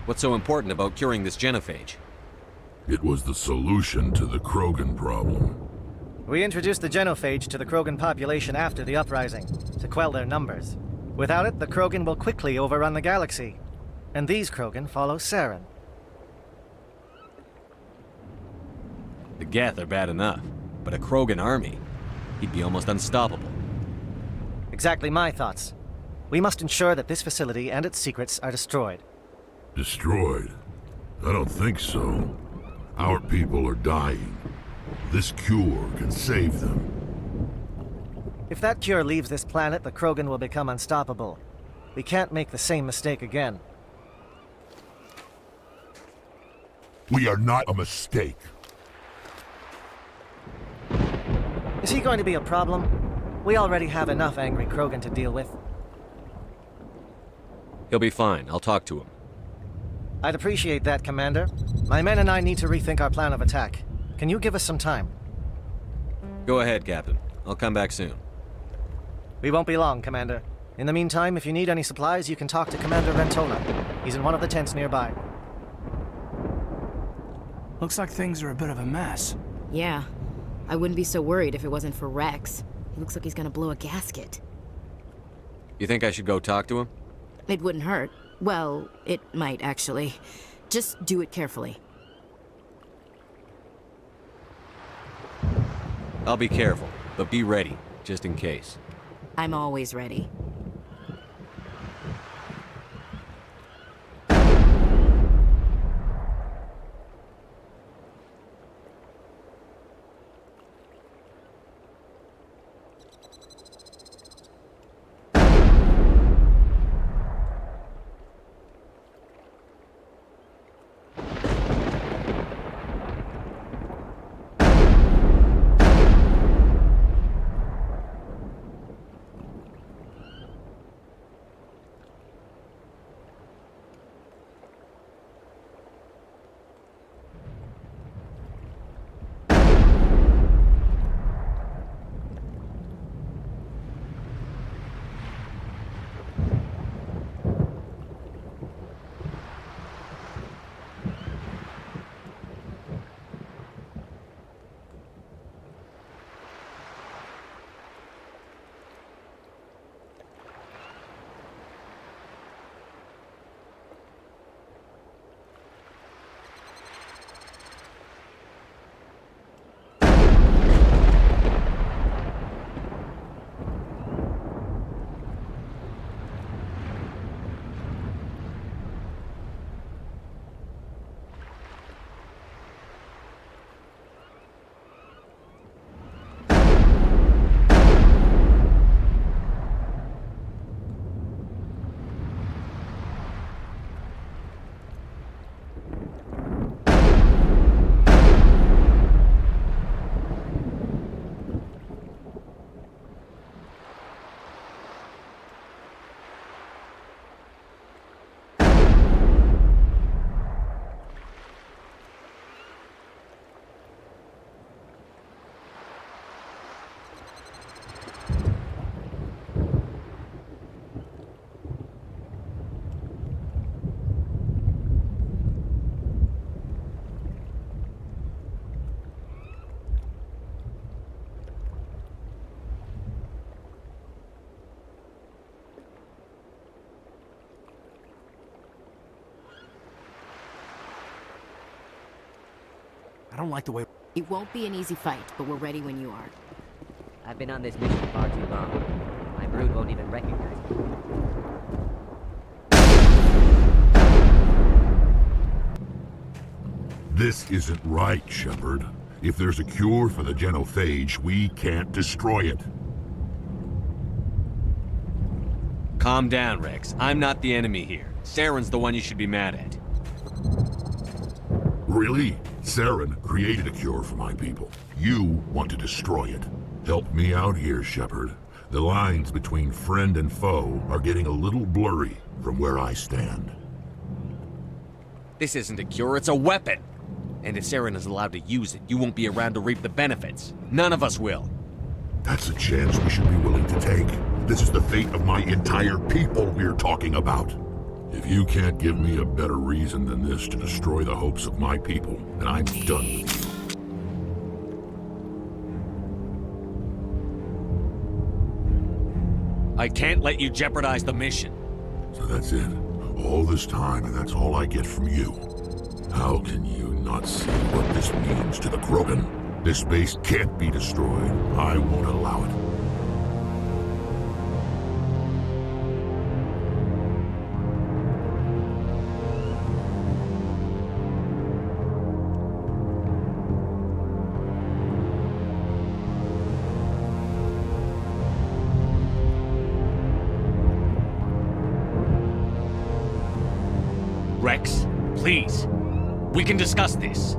Speaker 2: What's so important about curing this genophage?
Speaker 10: It was the solution to the Krogan problem.
Speaker 9: We introduced the genophage to the Krogan population after the uprising, to quell their numbers. Without it, the Krogan will quickly overrun the galaxy. And these Krogan follow Saren.
Speaker 2: The Geth are bad enough, but a Krogan army, he'd be almost unstoppable.
Speaker 9: Exactly my thoughts. We must ensure that this facility and its secrets are destroyed.
Speaker 10: Destroyed? I don't think so. Our people are dying. This cure can save them.
Speaker 9: If that cure leaves this planet, the Krogan will become unstoppable. We can't make the same mistake again.
Speaker 10: We are not a mistake.
Speaker 9: Is he going to be a problem? We already have enough angry Krogan to deal with.
Speaker 2: He'll be fine. I'll talk to him.
Speaker 9: I'd appreciate that, Commander. My men and I need to rethink our plan of attack. Can you give us some time?
Speaker 2: Go ahead, Captain. I'll come back soon.
Speaker 9: We won't be long, Commander. In the meantime, if you need any supplies, you can talk to Commander Rentola. He's in one of the tents nearby.
Speaker 23: Looks like things are a bit of a mess.
Speaker 19: Yeah. I wouldn't be so worried if it wasn't for Rex. He looks like he's gonna blow a gasket.
Speaker 2: You think I should go talk to him?
Speaker 19: It wouldn't hurt. Well, it might, actually. Just do it carefully.
Speaker 2: I'll be careful, but be ready, just in case.
Speaker 19: I'm always ready.
Speaker 23: don't like the way...
Speaker 19: It won't be an easy fight, but we're ready when you are.
Speaker 7: I've been on this mission far too long. My brood won't even recognize me.
Speaker 10: This isn't right, Shepard. If there's a cure for the genophage, we can't destroy it.
Speaker 2: Calm down, Rex. I'm not the enemy here. Saren's the one you should be mad at.
Speaker 10: Really? Saren created a cure for my people. You want to destroy it. Help me out here, Shepard. The lines between friend and foe are getting a little blurry from where I stand.
Speaker 2: This isn't a cure, it's a weapon! And if Saren is allowed to use it, you won't be around to reap the benefits. None of us will.
Speaker 10: That's a chance we should be willing to take. This is the fate of my entire people we're talking about. If you can't give me a better reason than this to destroy the hopes of my people, then I'm done with you.
Speaker 2: I can't let you jeopardize the mission.
Speaker 10: So that's it. All this time, and that's all I get from you. How can you not see what this means to the Krogan? This base can't be destroyed. I won't allow it.
Speaker 2: Rex, please. We can discuss this.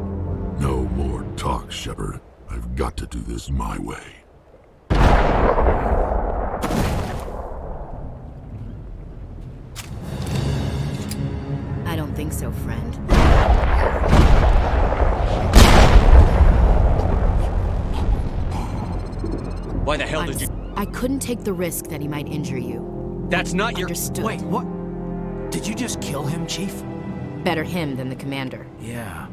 Speaker 10: No more talk, Shepard. I've got to do this my way.
Speaker 19: I don't think so, friend.
Speaker 2: Why the hell did you...
Speaker 19: I couldn't take the risk that he might injure you.
Speaker 2: That's not your...
Speaker 19: Understood.
Speaker 23: Wait, what? Did you just kill him, Chief?
Speaker 19: Better him than the commander.
Speaker 23: Yeah.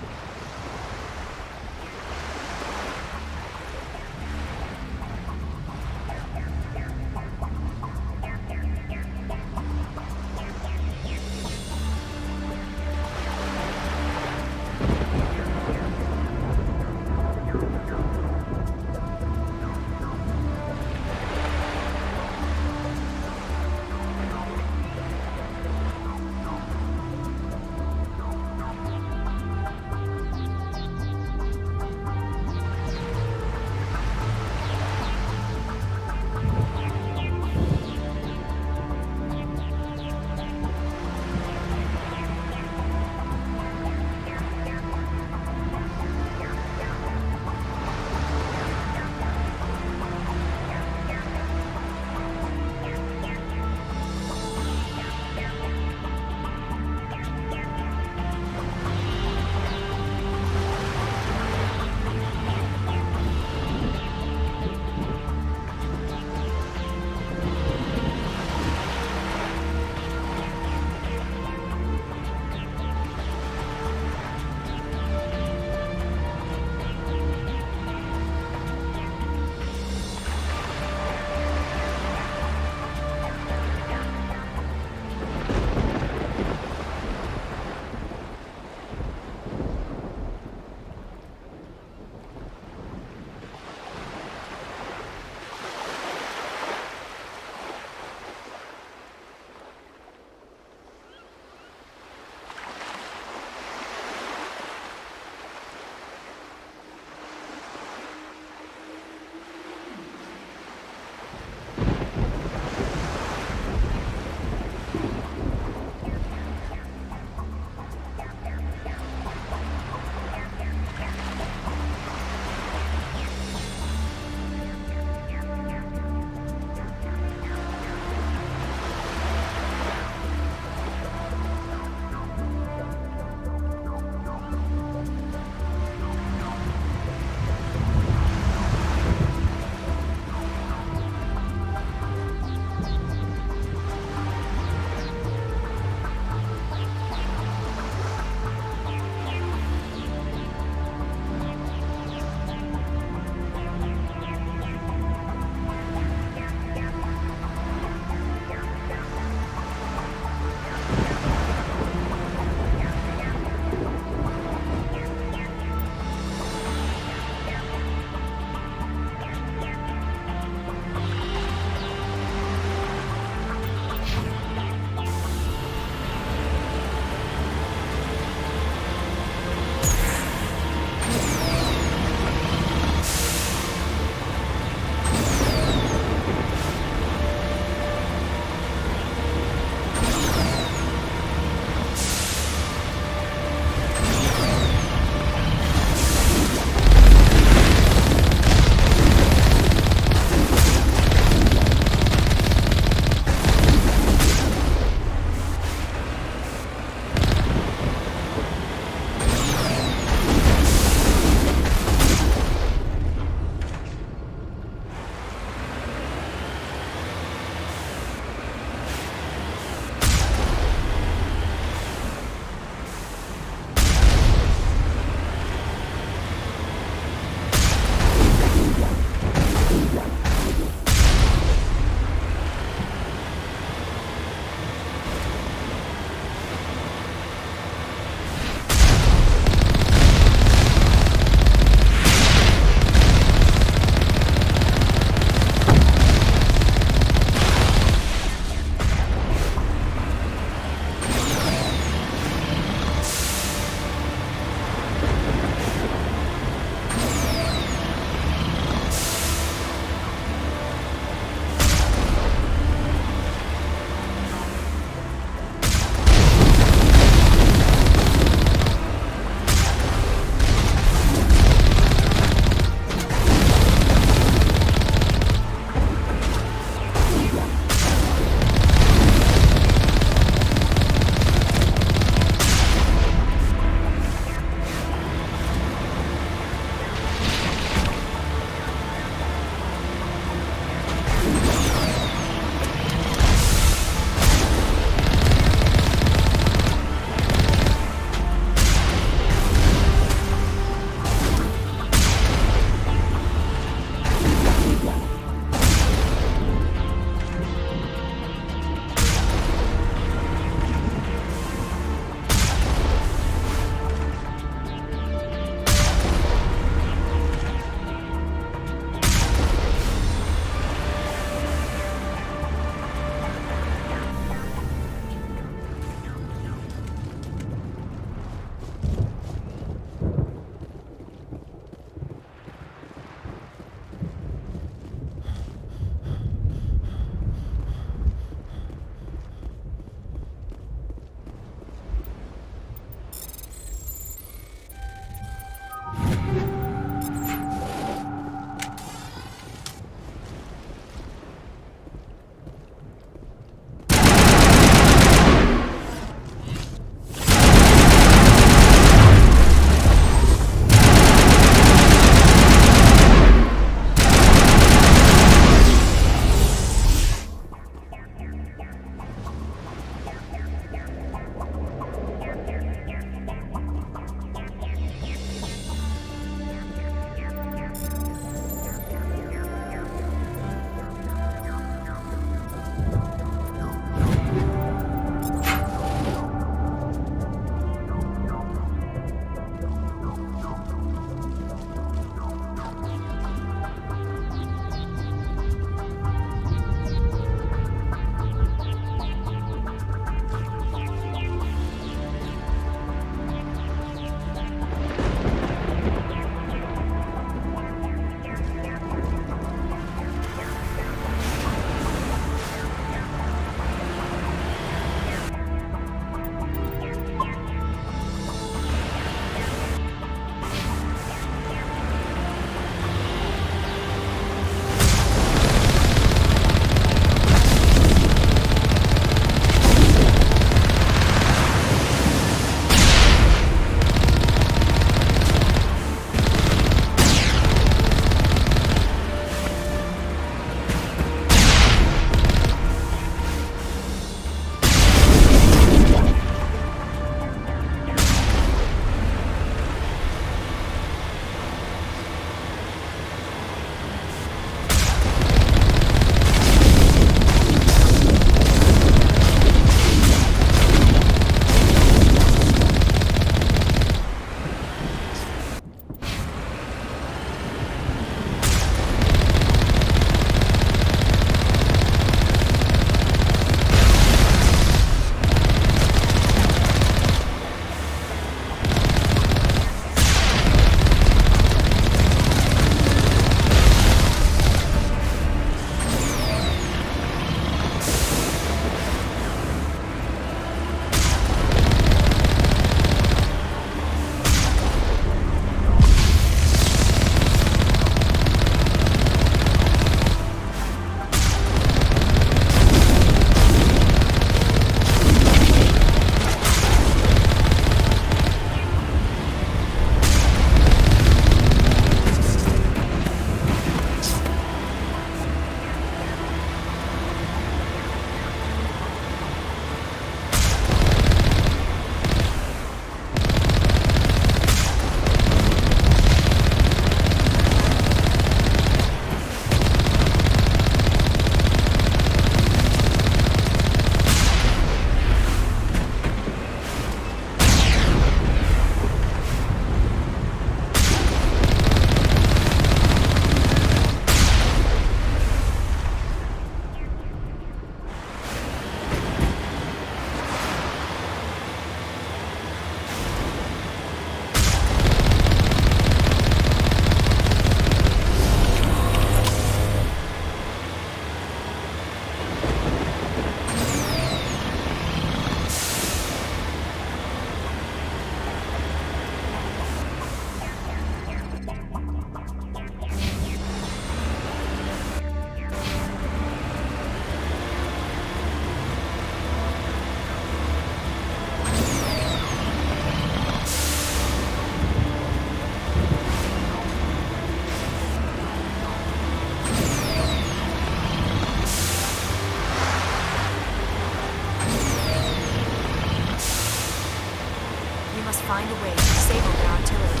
Speaker 6: find a way to disable their artillery.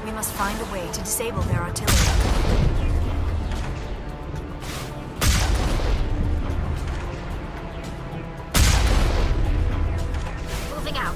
Speaker 6: We must find a way to disable their artillery.
Speaker 3: Moving out.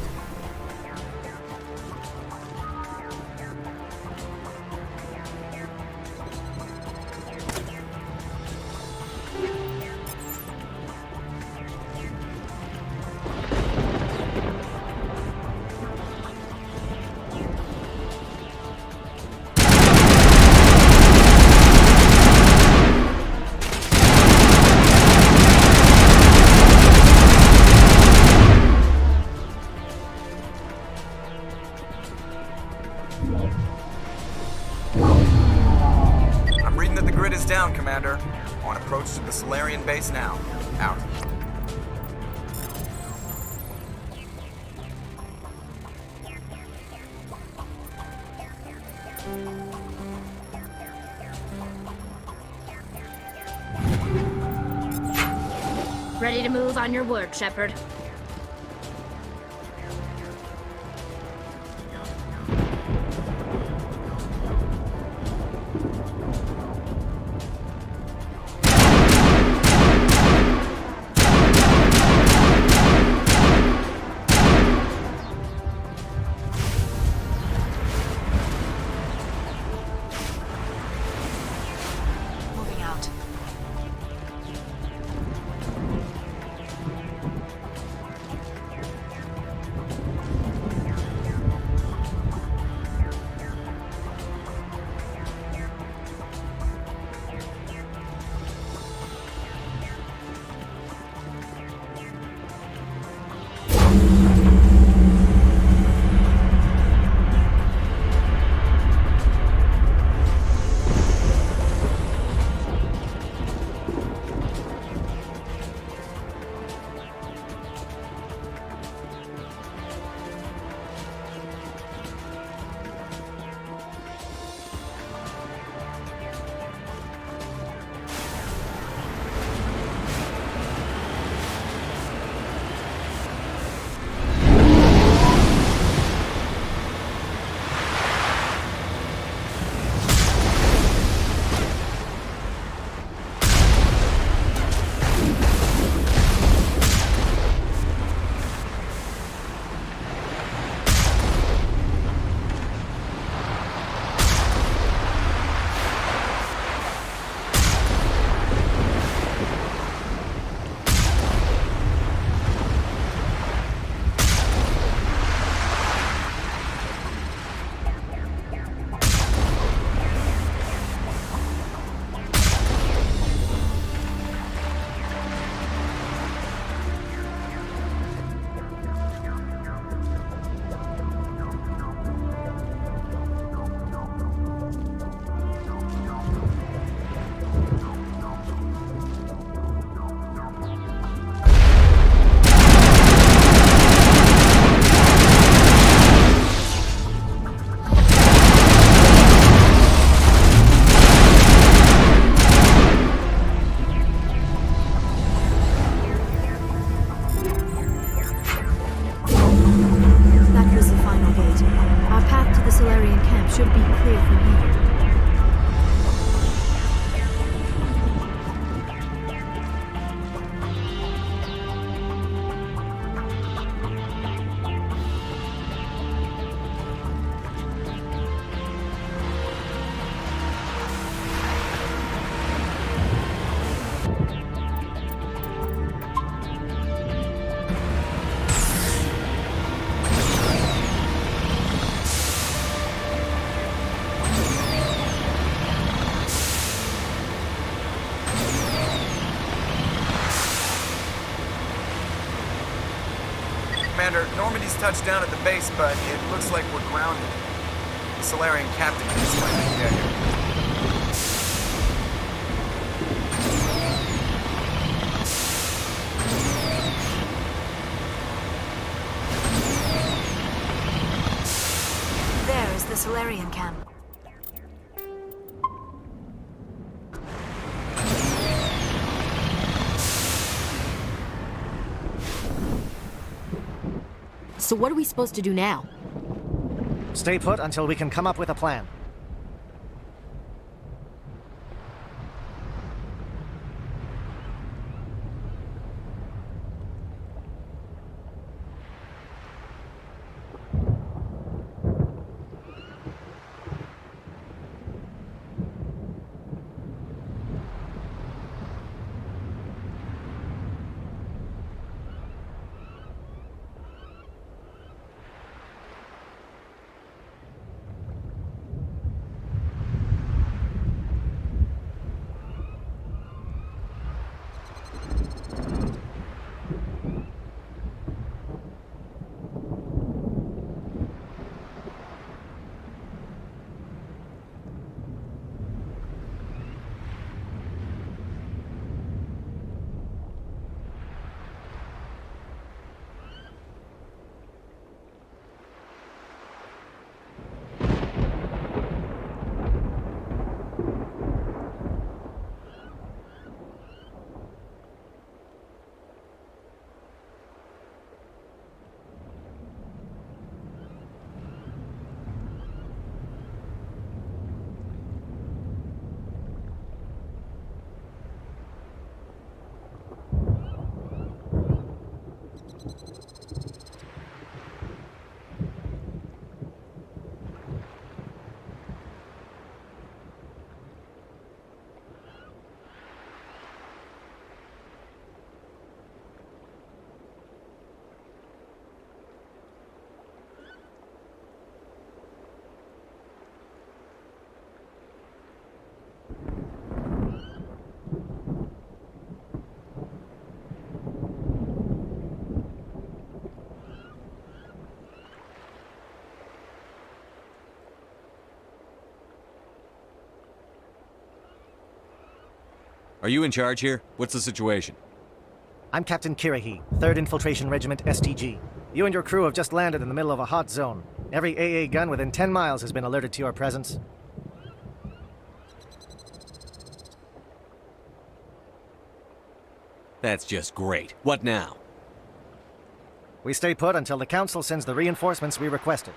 Speaker 8: I'm reading that the grid is down, Commander. On approach to the Solarian base now. Out.
Speaker 3: Ready to move on your word, Shepard.
Speaker 6: Moving out.
Speaker 8: Commander, Normandy's touched down at the base, but it looks like we're grounded. The Solarian captain can explain when we get here.
Speaker 11: There is the Solarian camp.
Speaker 19: So what are we supposed to do now?
Speaker 9: Stay put until we can come up with a plan.
Speaker 2: Are you in charge here? What's the situation?
Speaker 9: I'm Captain Kirahi, 3rd Infiltration Regiment STG. You and your crew have just landed in the middle of a hot zone. Every AA gun within 10 miles has been alerted to your presence.
Speaker 2: That's just great. What now?
Speaker 9: We stay put until the Council sends the reinforcements we requested.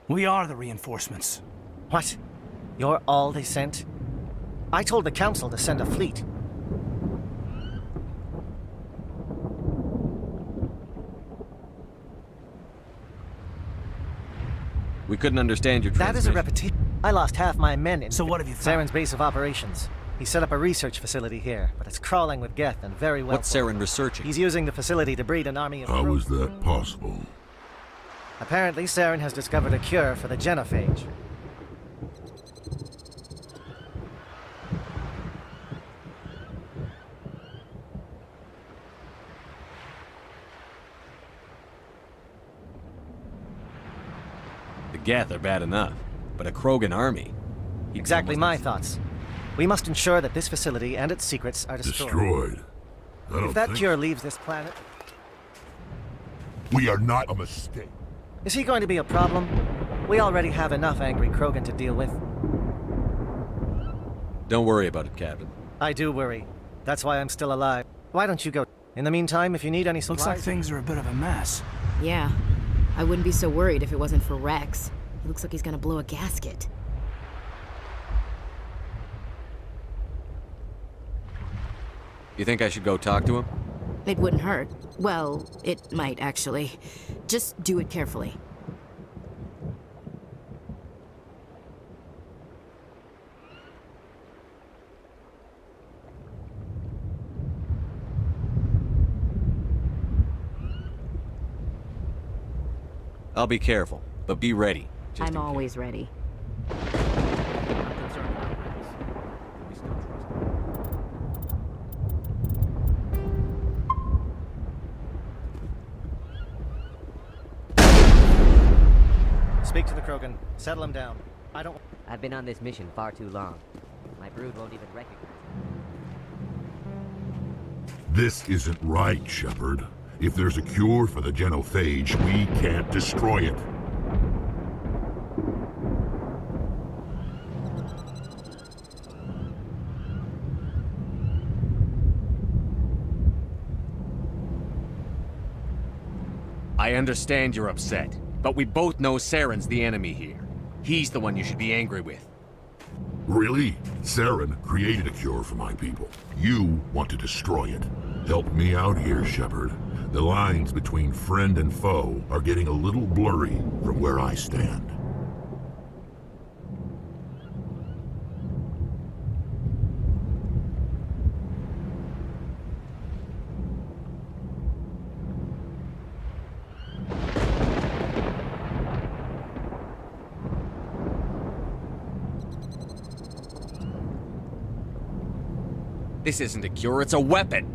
Speaker 23: We are the reinforcements.
Speaker 9: What? You're all they sent? I told the Council to send a fleet.
Speaker 2: We couldn't understand your transmission.
Speaker 9: That is a repetition. I lost half my men in...
Speaker 23: So what have you found?
Speaker 9: Saren's base of operations. He set up a research facility here, but it's crawling with Geth and very well...
Speaker 2: What's Saren researching?
Speaker 9: He's using the facility to breed an army of...
Speaker 10: How is that possible?
Speaker 9: Apparently, Saren has discovered a cure for the genophage.
Speaker 2: The Geth are bad enough, but a Krogan army?
Speaker 9: Exactly my thoughts. We must ensure that this facility and its secrets are destroyed. If that cure leaves this planet...
Speaker 10: We are not a mistake.
Speaker 9: Is he going to be a problem? We already have enough angry Krogan to deal with.
Speaker 2: Don't worry about it, Captain.
Speaker 9: I do worry. That's why I'm still alive. Why don't you go? In the meantime, if you need any supplies...
Speaker 23: Looks like things are a bit of a mess.
Speaker 19: Yeah. I wouldn't be so worried if it wasn't for Rex. He looks like he's gonna blow a gasket.
Speaker 2: You think I should go talk to him?
Speaker 19: It wouldn't hurt. Well, it might, actually. Just do it carefully.
Speaker 2: I'll be careful, but be ready.
Speaker 19: I'm always ready.
Speaker 9: Speak to the Krogan. Settle him down. I don't...
Speaker 7: I've been on this mission far too long. My brood won't even recognize me.
Speaker 10: This isn't right, Shepard. If there's a cure for the genophage, we can't destroy it.
Speaker 2: I understand you're upset, but we both know Saren's the enemy here. He's the one you should be angry with.
Speaker 10: Really? Saren created a cure for my people. You want to destroy it. Help me out here, Shepard. The lines between friend and foe are getting a little blurry from where I stand.
Speaker 2: This isn't a cure, it's a weapon!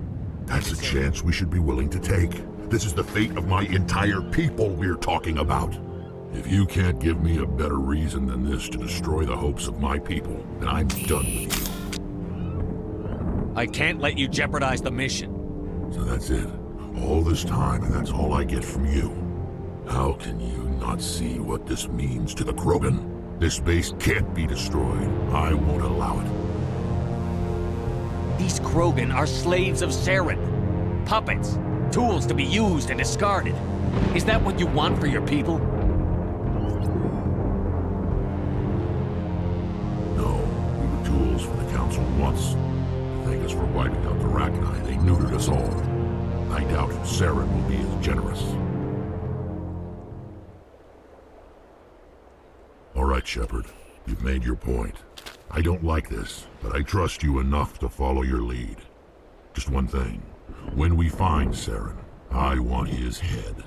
Speaker 10: That's a chance we should be willing to take. This is the fate of my entire people we're talking about. If you can't give me a better reason than this to destroy the hopes of my people, then I'm done with you.
Speaker 2: I can't let you jeopardize the mission.
Speaker 10: So that's it. All this time, and that's all I get from you. How can you not see what this means to the Krogan? This base can't be destroyed. I won't allow it.
Speaker 2: These Krogan are slaves of Saren. Puppets. Tools to be used and discarded. Is that what you want for your people?
Speaker 10: No, we were tools for the Council once. Thank us for wiping out the Rachni. They neutered us all. I doubt Saren will be as generous. All right, Shepard. You've made your point. I don't like this, but I trust you enough to follow your lead. Just one thing. When we find Saren, I want his head.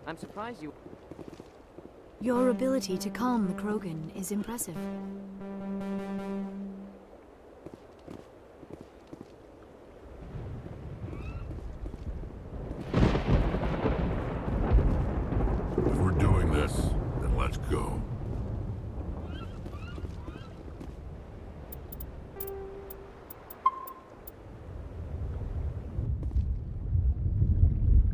Speaker 7: I'm surprised you...
Speaker 6: Your ability to calm the Krogan is impressive.